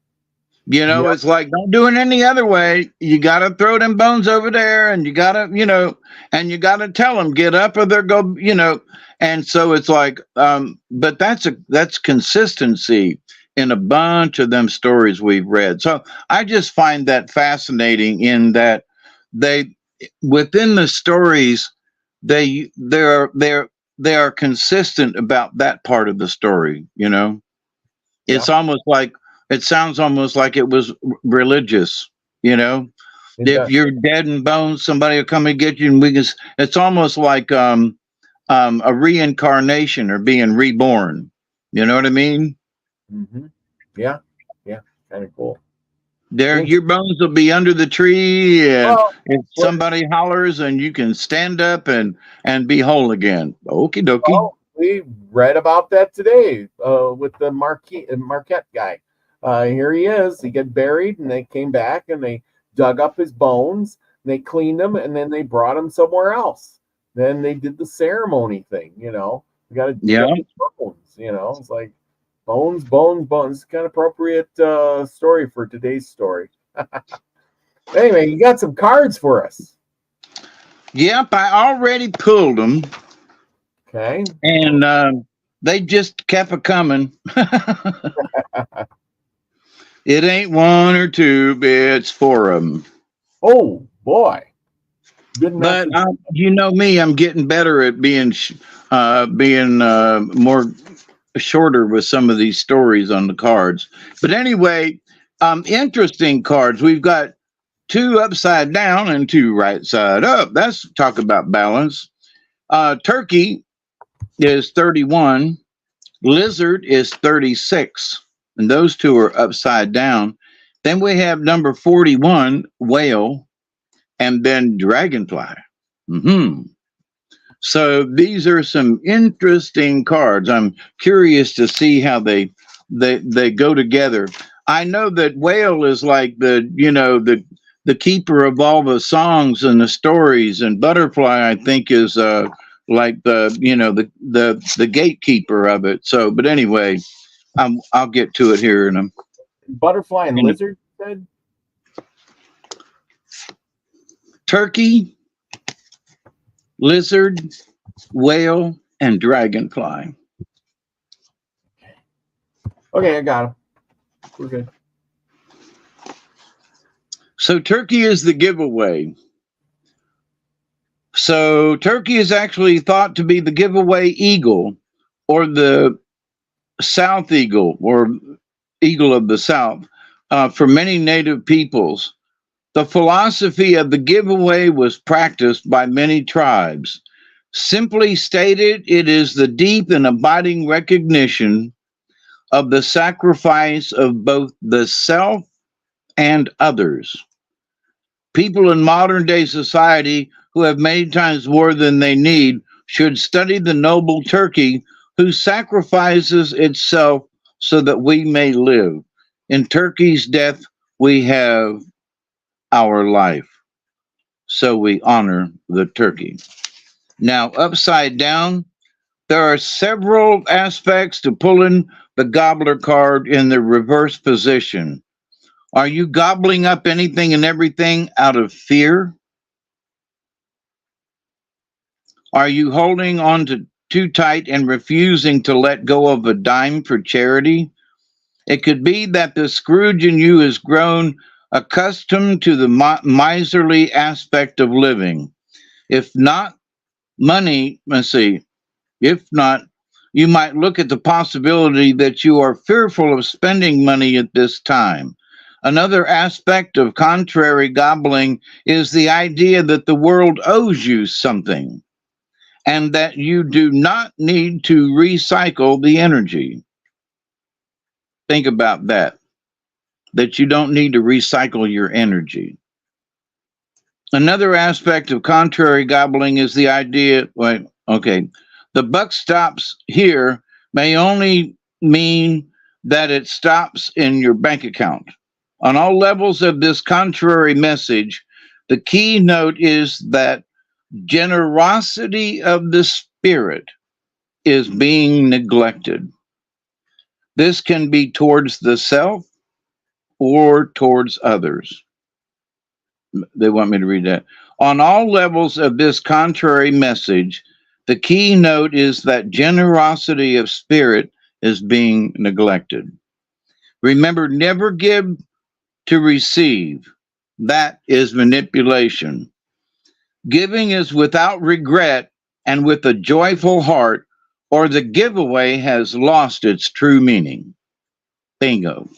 You know, it's like don't do it any other way. You got to throw them bones over there, and you got to, you know, and you got to tell them get up or they're go, you know. And so it's like, but that's consistency in a bunch of them stories we've read. So I just find that fascinating in that they within the stories they are consistent about that part of the story. You know, it's almost like. It sounds almost like it was religious, you know. If you're dead and bones, somebody will come and get you, and it's almost like a reincarnation or being reborn. You know what I mean? Mm-hmm. Yeah, kind of cool. Your bones will be under the tree, and if somebody hollers, and you can stand up and be whole again. Okie dokie. Oh, we read about that today with the Marquette guy. Here he is. He got buried, and they came back and they dug up his bones. They cleaned them, and then they brought him somewhere else. Then they did the ceremony thing. You know, we got to dig up his bones. You know, it's like bones. It's kind of appropriate story for today's story. Anyway, you got some cards for us. Yep, I already pulled them. Okay, and they just kept a coming. It ain't one or two, it's four of them. Oh boy! Good but you know me, I'm getting better at being more shorter with some of these stories on the cards. But anyway, interesting cards. We've got 2 upside down and 2 right side up. That's talk about balance. Turkey is 31. Lizard is 36. And those 2 are upside down. Then we have number 41, whale, and then dragonfly. So these are some interesting cards. I'm curious to see how they go together. I know that whale is like the keeper of all the songs and the stories, and butterfly I think is like the gatekeeper of it. So, but anyway. I'll get to it here in a butterfly and lizard said turkey, lizard, whale, and dragonfly. Okay, I got them. We're good. So turkey is the giveaway. So turkey is actually thought to be the giveaway eagle, or the South eagle, or eagle of the South, for many native peoples. The philosophy of the giveaway was practiced by many tribes. Simply stated, it is the deep and abiding recognition of the sacrifice of both the self and others. People in modern day society who have many times more than they need should study the noble turkey who sacrifices itself so that we may live. In turkey's death, we have our life. So we honor the turkey. Now, upside down, There are several aspects to pulling the gobbler card in the reverse position. Are you gobbling up anything and everything out of fear? Are you holding on to too tight and refusing to let go of a dime for charity? It could be that the Scrooge in you has grown accustomed to the miserly aspect of living. If not money, let's see, if not, you might look at the possibility that you are fearful of spending money at this time. Another aspect of contrary gobbling is the idea that the world owes you something and that you do not need to recycle the energy. Think about that you don't need to recycle your energy. Another aspect of contrary gobbling is the idea, wait, okay, the buck stops here may only mean that it stops in your bank account. On all levels of this contrary message, the keynote is that generosity of the spirit is being neglected. This can be towards the self or towards others. They want me to read that. On all levels of this contrary message, the keynote is that generosity of spirit is being neglected. Remember, never give to receive. That is manipulation. Giving is without regret and with a joyful heart, or the giveaway has lost its true meaning. Bingo.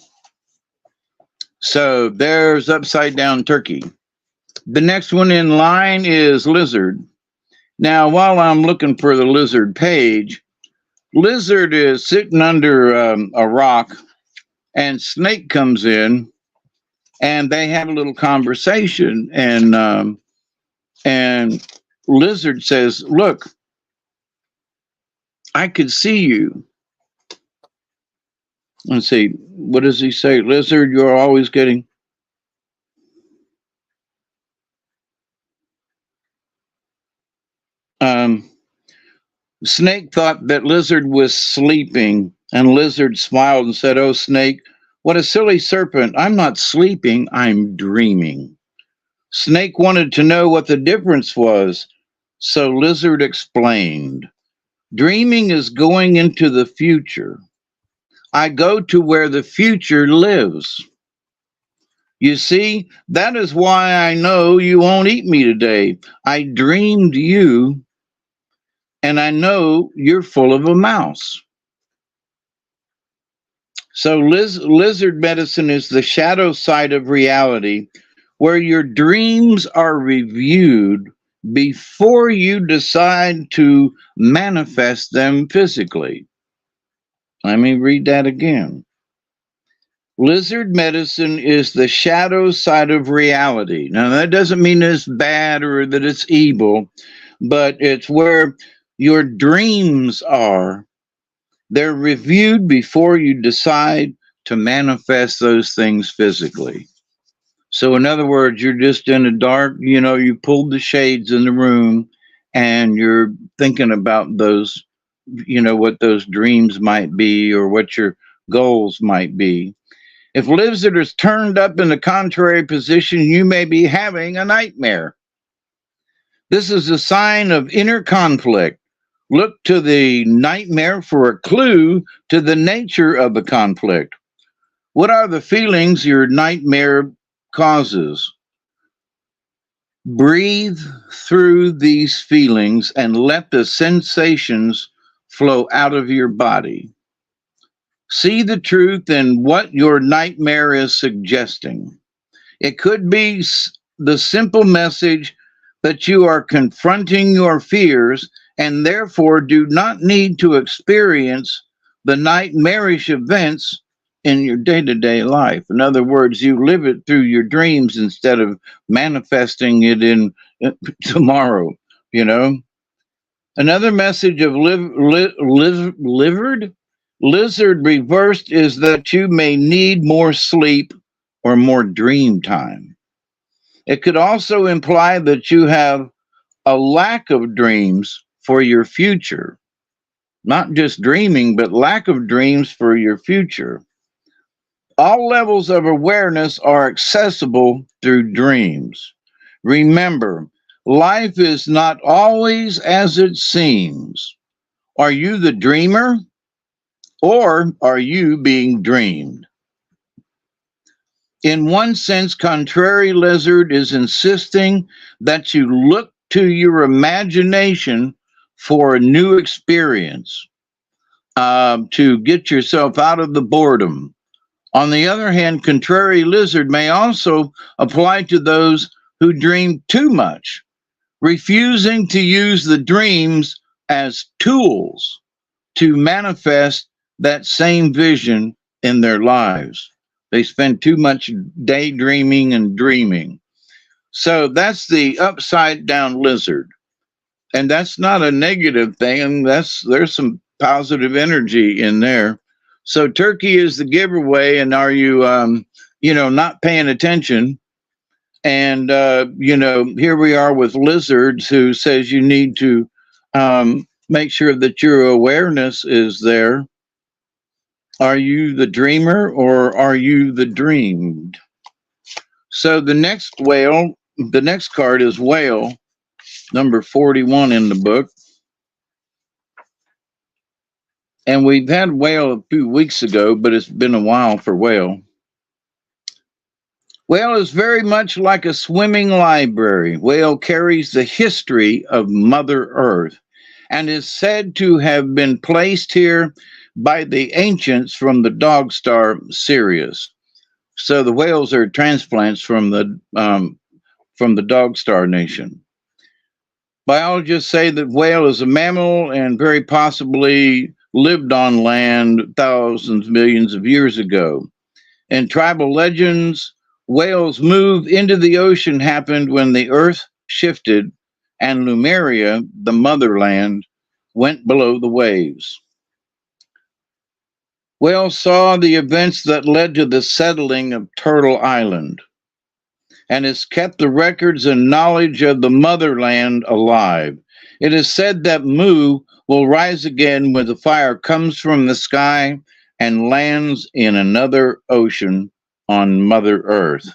So there's upside down turkey. The next one in line is lizard. Now, while I'm looking for the lizard page, lizard is sitting under a rock, and snake comes in, and they have a little conversation, and lizard says, "Look, I could see you." Let's see, what does he say? Lizard, you're always getting. Snake thought that lizard was sleeping, and lizard smiled and said, "Oh, snake, what a silly serpent. I'm not sleeping, I'm dreaming." Snake wanted to know what the difference was, so lizard explained. Dreaming is going into the future. I go to where the future lives. You see, that is why I know you won't eat me today. I dreamed you, and I know you're full of a mouse. So lizard medicine is the shadow side of reality, where your dreams are reviewed before you decide to manifest them physically. Let me read that again. Lizard medicine is the shadow side of reality. Now, that doesn't mean it's bad or that it's evil, but it's where your dreams are. They're reviewed before you decide to manifest those things physically. So, in other words, you're just in a dark, you pulled the shades in the room and you're thinking about those, what those dreams might be or what your goals might be. If lizard is turned up in the contrary position, you may be having a nightmare. This is a sign of inner conflict. Look to the nightmare for a clue to the nature of the conflict. What are the feelings your nightmare causes? Breathe through these feelings and let the sensations flow out of your body. See the truth in what your nightmare is suggesting. It could be the simple message that you are confronting your fears and therefore do not need to experience the nightmarish events in your day-to-day life. In other words, you live it through your dreams instead of manifesting it in tomorrow, Another message of lizard reversed is that you may need more sleep or more dream time. It could also imply that you have a lack of dreams for your future. not just dreaming, but lack of dreams for your future. All levels of awareness are accessible through dreams. Remember, life is not always as it seems. Are you the dreamer or are you being dreamed? In one sense, Contrary Lizard is insisting that you look to your imagination for a new experience, to get yourself out of the boredom. On the other hand, Contrary Lizard may also apply to those who dream too much, refusing to use the dreams as tools to manifest that same vision in their lives. They spend too much daydreaming and dreaming. So that's the upside down lizard. And that's not a negative thing. There's some positive energy in there. So turkey is the giveaway, and are you not paying attention? And here we are with lizards, who says you need to make sure that your awareness is there. Are you the dreamer or are you the dreamed? So the next card is whale, number 41 in the book. And we've had whale a few weeks ago, but it's been a while for whale. Whale is very much like a swimming library. Whale carries the history of Mother Earth and is said to have been placed here by the ancients from the dog star Sirius. So the whales are transplants from the dog star nation. Biologists say that whale is a mammal and very possibly lived on land thousands, millions of years ago. In tribal legends, whales' move into the ocean happened when the earth shifted and Lemuria, the motherland, went below the waves. Whales saw the events that led to the settling of Turtle Island and has kept the records and knowledge of the motherland alive. It is said that Mu will rise again when the fire comes from the sky and lands in another ocean on Mother Earth.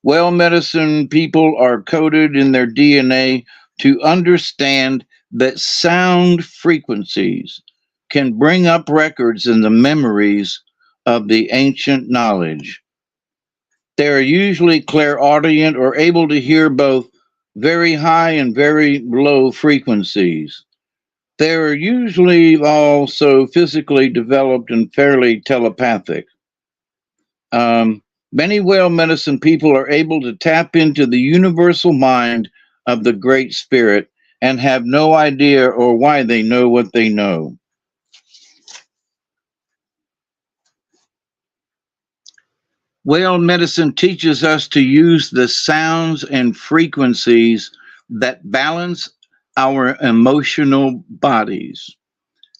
Whale medicine people are coded in their DNA to understand that sound frequencies can bring up records in the memories of the ancient knowledge. They are usually clairaudient or able to hear both very high and very low frequencies. They are usually also physically developed and fairly telepathic. Many whale medicine people are able to tap into the universal mind of the Great Spirit and have no idea or why they know what they know. Whale medicine teaches us to use the sounds and frequencies that balance our emotional bodies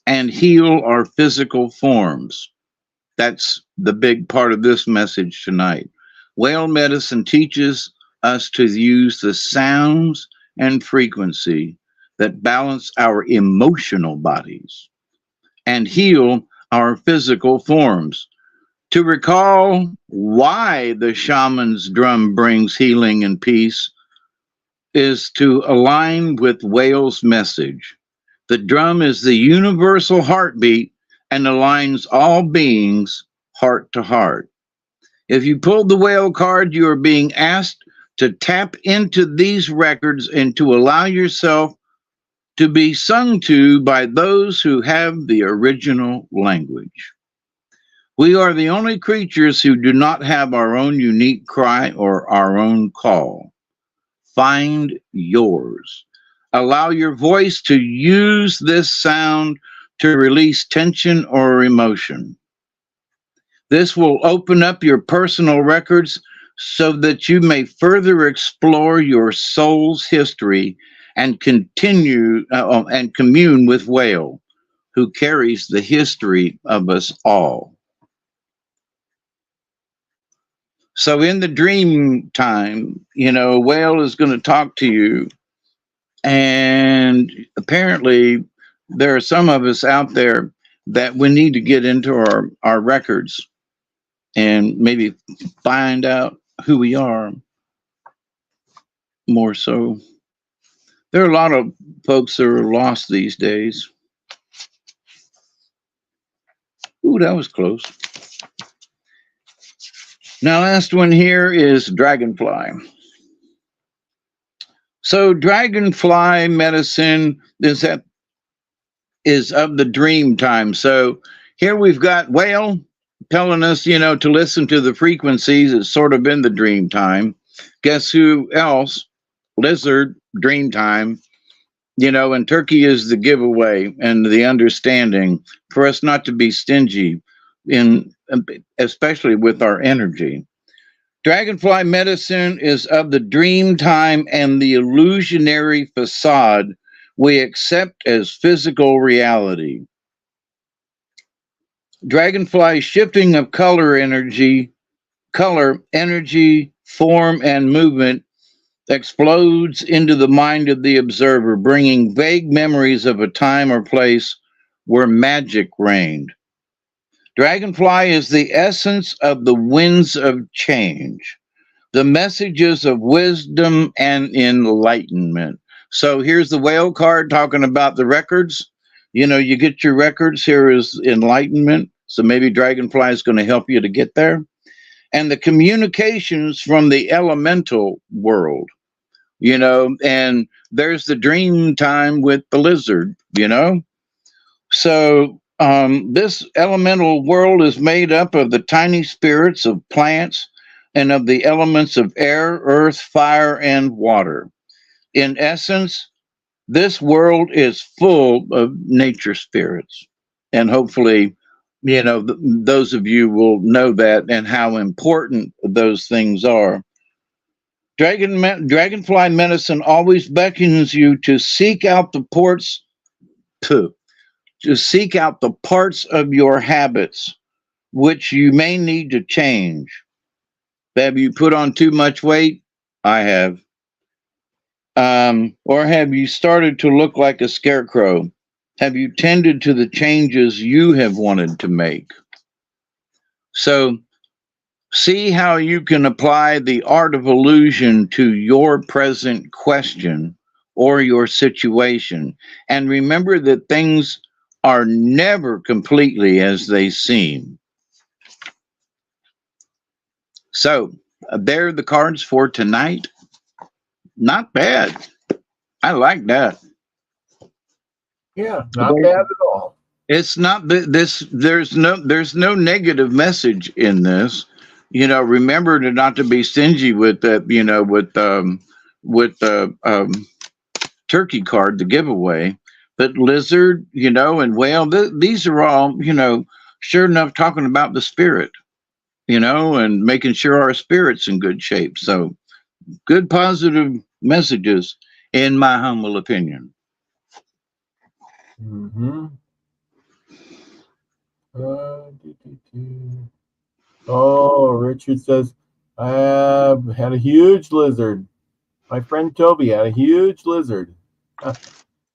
and heal our physical forms. That's the big part of this message tonight. Whale medicine teaches us to use the sounds and frequency that balance our emotional bodies and heal our physical forms. To recall why the shaman's drum brings healing and peace is to align with whale's message. The drum is the universal heartbeat and aligns all beings heart to heart. If you pulled the whale card, you are being asked to tap into these records and to allow yourself to be sung to by those who have the original language. We are the only creatures who do not have our own unique cry or our own call. Find yours. Allow your voice to use this sound to release tension or emotion. This will open up your personal records so that you may further explore your soul's history and continue and commune with Whale, who carries the history of us all. So in the dream time, Whale is going to talk to you, and apparently there are some of us out there that we need to get into our records and maybe find out who we are more so. There are a lot of folks that are lost these days. Ooh, that was close. Now, last one here is dragonfly. So, dragonfly medicine is of the dream time. So, here we've got whale telling us, to listen to the frequencies. It's sort of in the dream time. Guess who else? Lizard, dream time. And turkey is the giveaway and the understanding for us not to be stingy especially with our energy. Dragonfly medicine is of the dream time and the illusionary facade we accept as physical reality. Dragonfly shifting of color, energy, form, and movement explodes into the mind of the observer, bringing vague memories of a time or place where magic reigned. Dragonfly is the essence of the winds of change, the messages of wisdom and enlightenment. So here's the whale card talking about the records. You get your records. Here is enlightenment. So maybe Dragonfly is going to help you to get there. And the communications from the elemental world, and there's the dream time with the lizard, So this elemental world is made up of the tiny spirits of plants and of the elements of air, earth, fire, and water. In essence, this world is full of nature spirits. And hopefully, those of you will know that and how important those things are. Dragonfly medicine always beckons you to seek out the seek out the parts of your habits which you may need to change. Have you put on too much weight? I have. Or have you started to look like a scarecrow? Have you tended to the changes you have wanted to make? So, see how you can apply the art of illusion to your present question or your situation. And remember that things are never completely as they seem. So, there are the cards for tonight. Not bad. I like that. Yeah, not bad at all. It's not this. There's no negative message in this. Remember not to be stingy with that. With the turkey card, the giveaway. But lizard, and whale. These are all, sure enough, talking about the spirit. And making sure our spirit's in good shape. So, good positive messages, in my humble opinion. Mm-hmm. Oh, Richard says, I have had a huge lizard. My friend Toby had a huge lizard.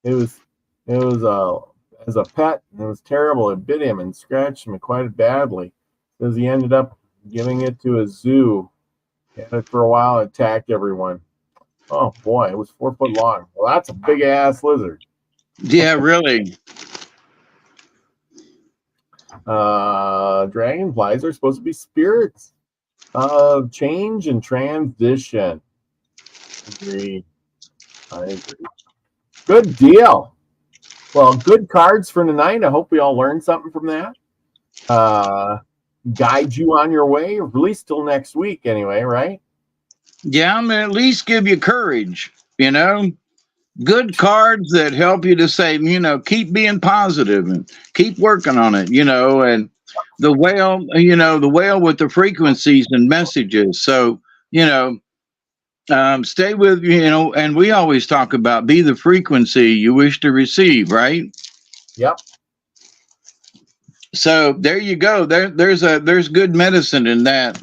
It was as a pet, and it was terrible. It bit him and scratched him quite badly. Says he ended up giving it to a zoo. Had it for a while, attacked everyone. Oh boy, it was 4 foot long. Well, that's a big ass lizard. Yeah, really. Dragonflies are supposed to be spirits of change and transition. Agreed. I agree. Good deal. Well, good cards for tonight. I hope we all learned something from that. Guide you on your way, at least till next week anyway, right? Yeah, I'm gonna at least give you courage, good cards that help you to say, keep being positive and keep working on it, and the whale with the frequencies and messages. So, stay with, and we always talk about be the frequency you wish to receive, right? Yep. So there you go. There's good medicine in that.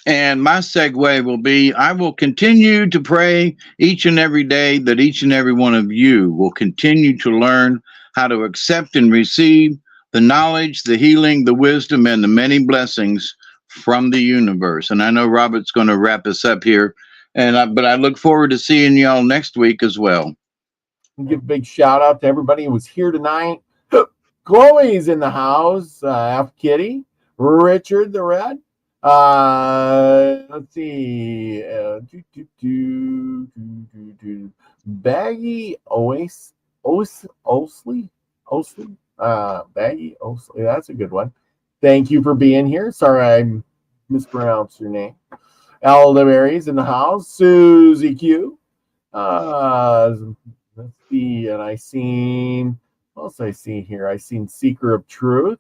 And my segue will be, I will continue to pray each and every day that each and every one of you will continue to learn how to accept and receive the knowledge, the healing, the wisdom, and the many blessings from the universe. And I know Robert's going to wrap us up here, but I look forward to seeing y'all next week as well. Give a big shout out to everybody who was here tonight. Chloe's in the house. F. Kitty, Richard the Red. Let's see. Baggy Osley. Baggy Osley. That's a good one. Thank you for being here. Sorry I mispronounced your name. Elderberry's in the house. Susie Q. Let's see. And what else I see here? I seen Seeker of Truth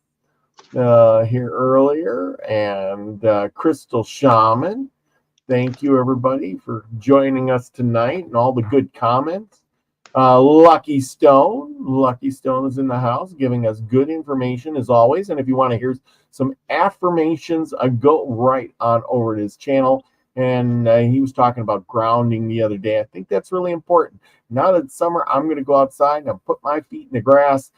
here earlier, and Crystal Shaman. Thank you, everybody, for joining us tonight and all the good comments. Lucky Stone is in the house, giving us good information as always. And if you want to hear some affirmations, go right on over to his channel. And he was talking about grounding the other day. I think that's really important. Now that it's summer, I'm going to go outside and put my feet in the grass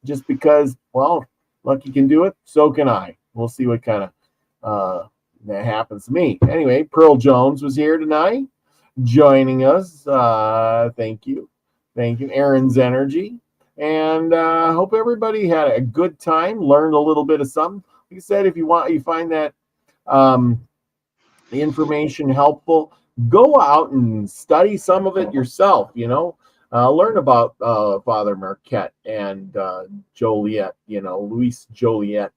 just because, well, Lucky can do it, so can I. We'll see what kind of that happens to me. Anyway, Pearl Jones was here tonight, joining us. Thank you. Aaron's Energy. And I hope everybody had a good time, learned a little bit of something. Like I said, if you find that the information helpful, go out and study some of it yourself, learn about Father Marquette and Joliet, Luis Joliet.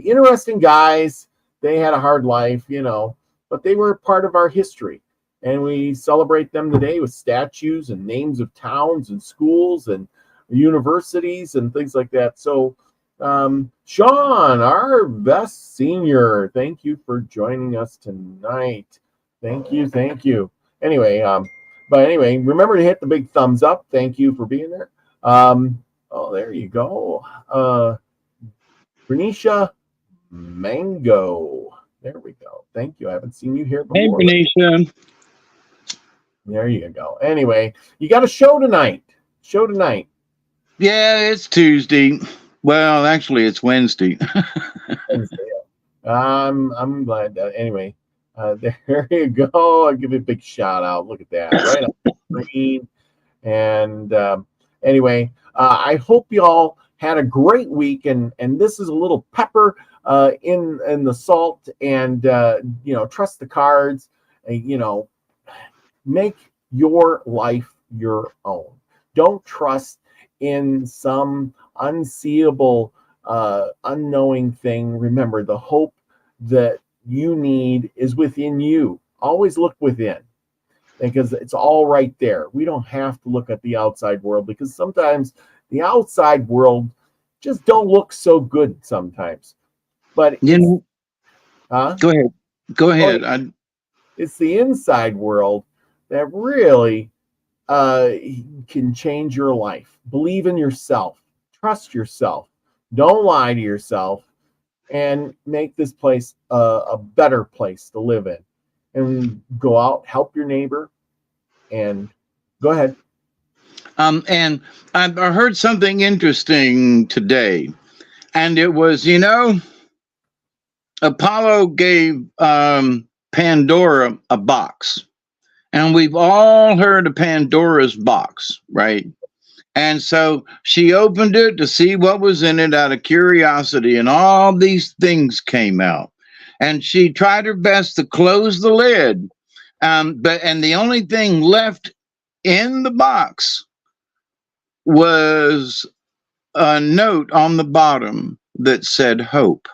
Interesting guys. They had a hard life, but they were part of our history. And we celebrate them today with statues and names of towns and schools and universities and things like that. So, Sean, our best senior, thank you for joining us tonight. Thank you. Anyway, remember to hit the big thumbs up. Thank you for being there. There you go. Bernicia Mango. There we go. Thank you. I haven't seen you here before. Hey, Bernicia. There you go. Anyway, you got a show tonight. Yeah, it's Tuesday. Well, actually, it's Wednesday. Wednesday. I'm glad that. Anyway, there you go. I'll give you a big shout out. Look at that. Right on the screen. And anyway, I hope you all had a great week. And this is a little pepper in the salt. And, trust the cards. Make your life your own. Don't trust in some unseeable, unknowing thing. Remember, the hope that you need is within you. Always look within, because it's all right there. We don't have to look at the outside world, because sometimes the outside world just don't look so good sometimes. But go ahead. It's the inside world that really can change your life. Believe in yourself. Trust yourself. Don't lie to yourself, and make this place a better place to live in. And go out, help your neighbor, and go ahead. And I heard something interesting today, and it was, Apollo gave Pandora a box. And we've all heard of Pandora's box, right? And so she opened it to see what was in it out of curiosity, and all these things came out. And she tried her best to close the lid. And the only thing left in the box was a note on the bottom that said hope.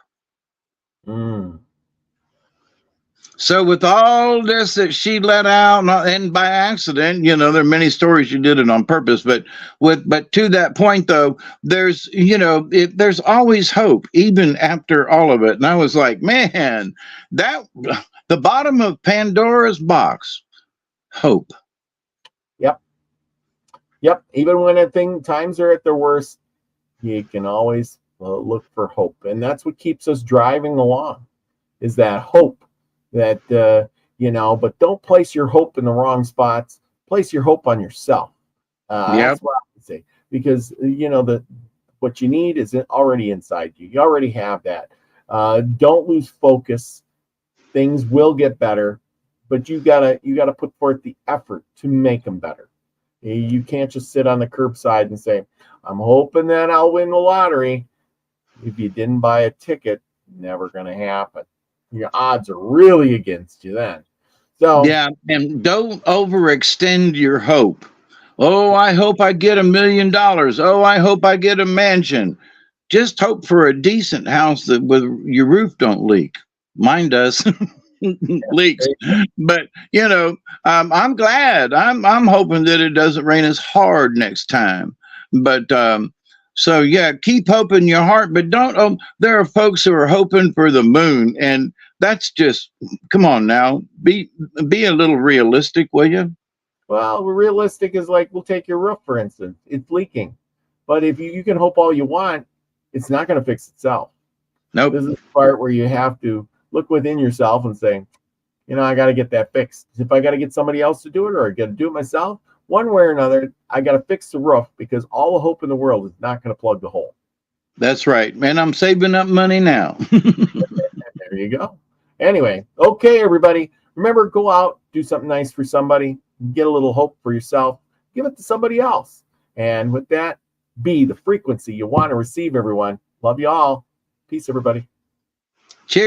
So with all this that she let out, and by accident, there are many stories she did it on purpose, but to that point though, there's there's always hope even after all of it. And I was like, man, that the bottom of Pandora's box, hope. Yep. Even when times are at their worst, you can always look for hope, and that's what keeps us driving along. Is that hope? That but don't place your hope in the wrong spots. Place your hope on yourself. That's what I would say. because what you need is already inside you. You already have that. Don't lose focus. Things will get better, but you gotta put forth the effort to make them better. You can't just sit on the curbside and say, I'm hoping that I'll win the lottery. If you didn't buy a ticket, never going to happen. Your odds are really against you then. So yeah, and don't overextend your hope. Oh, I hope I get $1 million. Oh, I hope I get a mansion. Just hope for a decent house that with your roof don't leak. Mine does. Leaks, but I'm glad. I'm hoping that it doesn't rain as hard next time. But so yeah, keep hope in your heart, but don't. There are folks who are hoping for the moon, and that's just, come on now, be a little realistic, will you? Well, realistic is like, we'll take your roof for instance. It's leaking, but if you can hope all you want, it's not going to fix itself. Nope. This is the part where you have to look within yourself and say, I got to get that fixed. If I got to get somebody else to do it, or I got to do it myself, one way or another, I got to fix the roof, because all the hope in the world is not going to plug the hole. That's right, man. I'm saving up money now. There you go. Anyway, okay, everybody. Remember, go out, do something nice for somebody, get a little hope for yourself, give it to somebody else. And with that, be the frequency you want to receive, everyone. Love you all. Peace, everybody.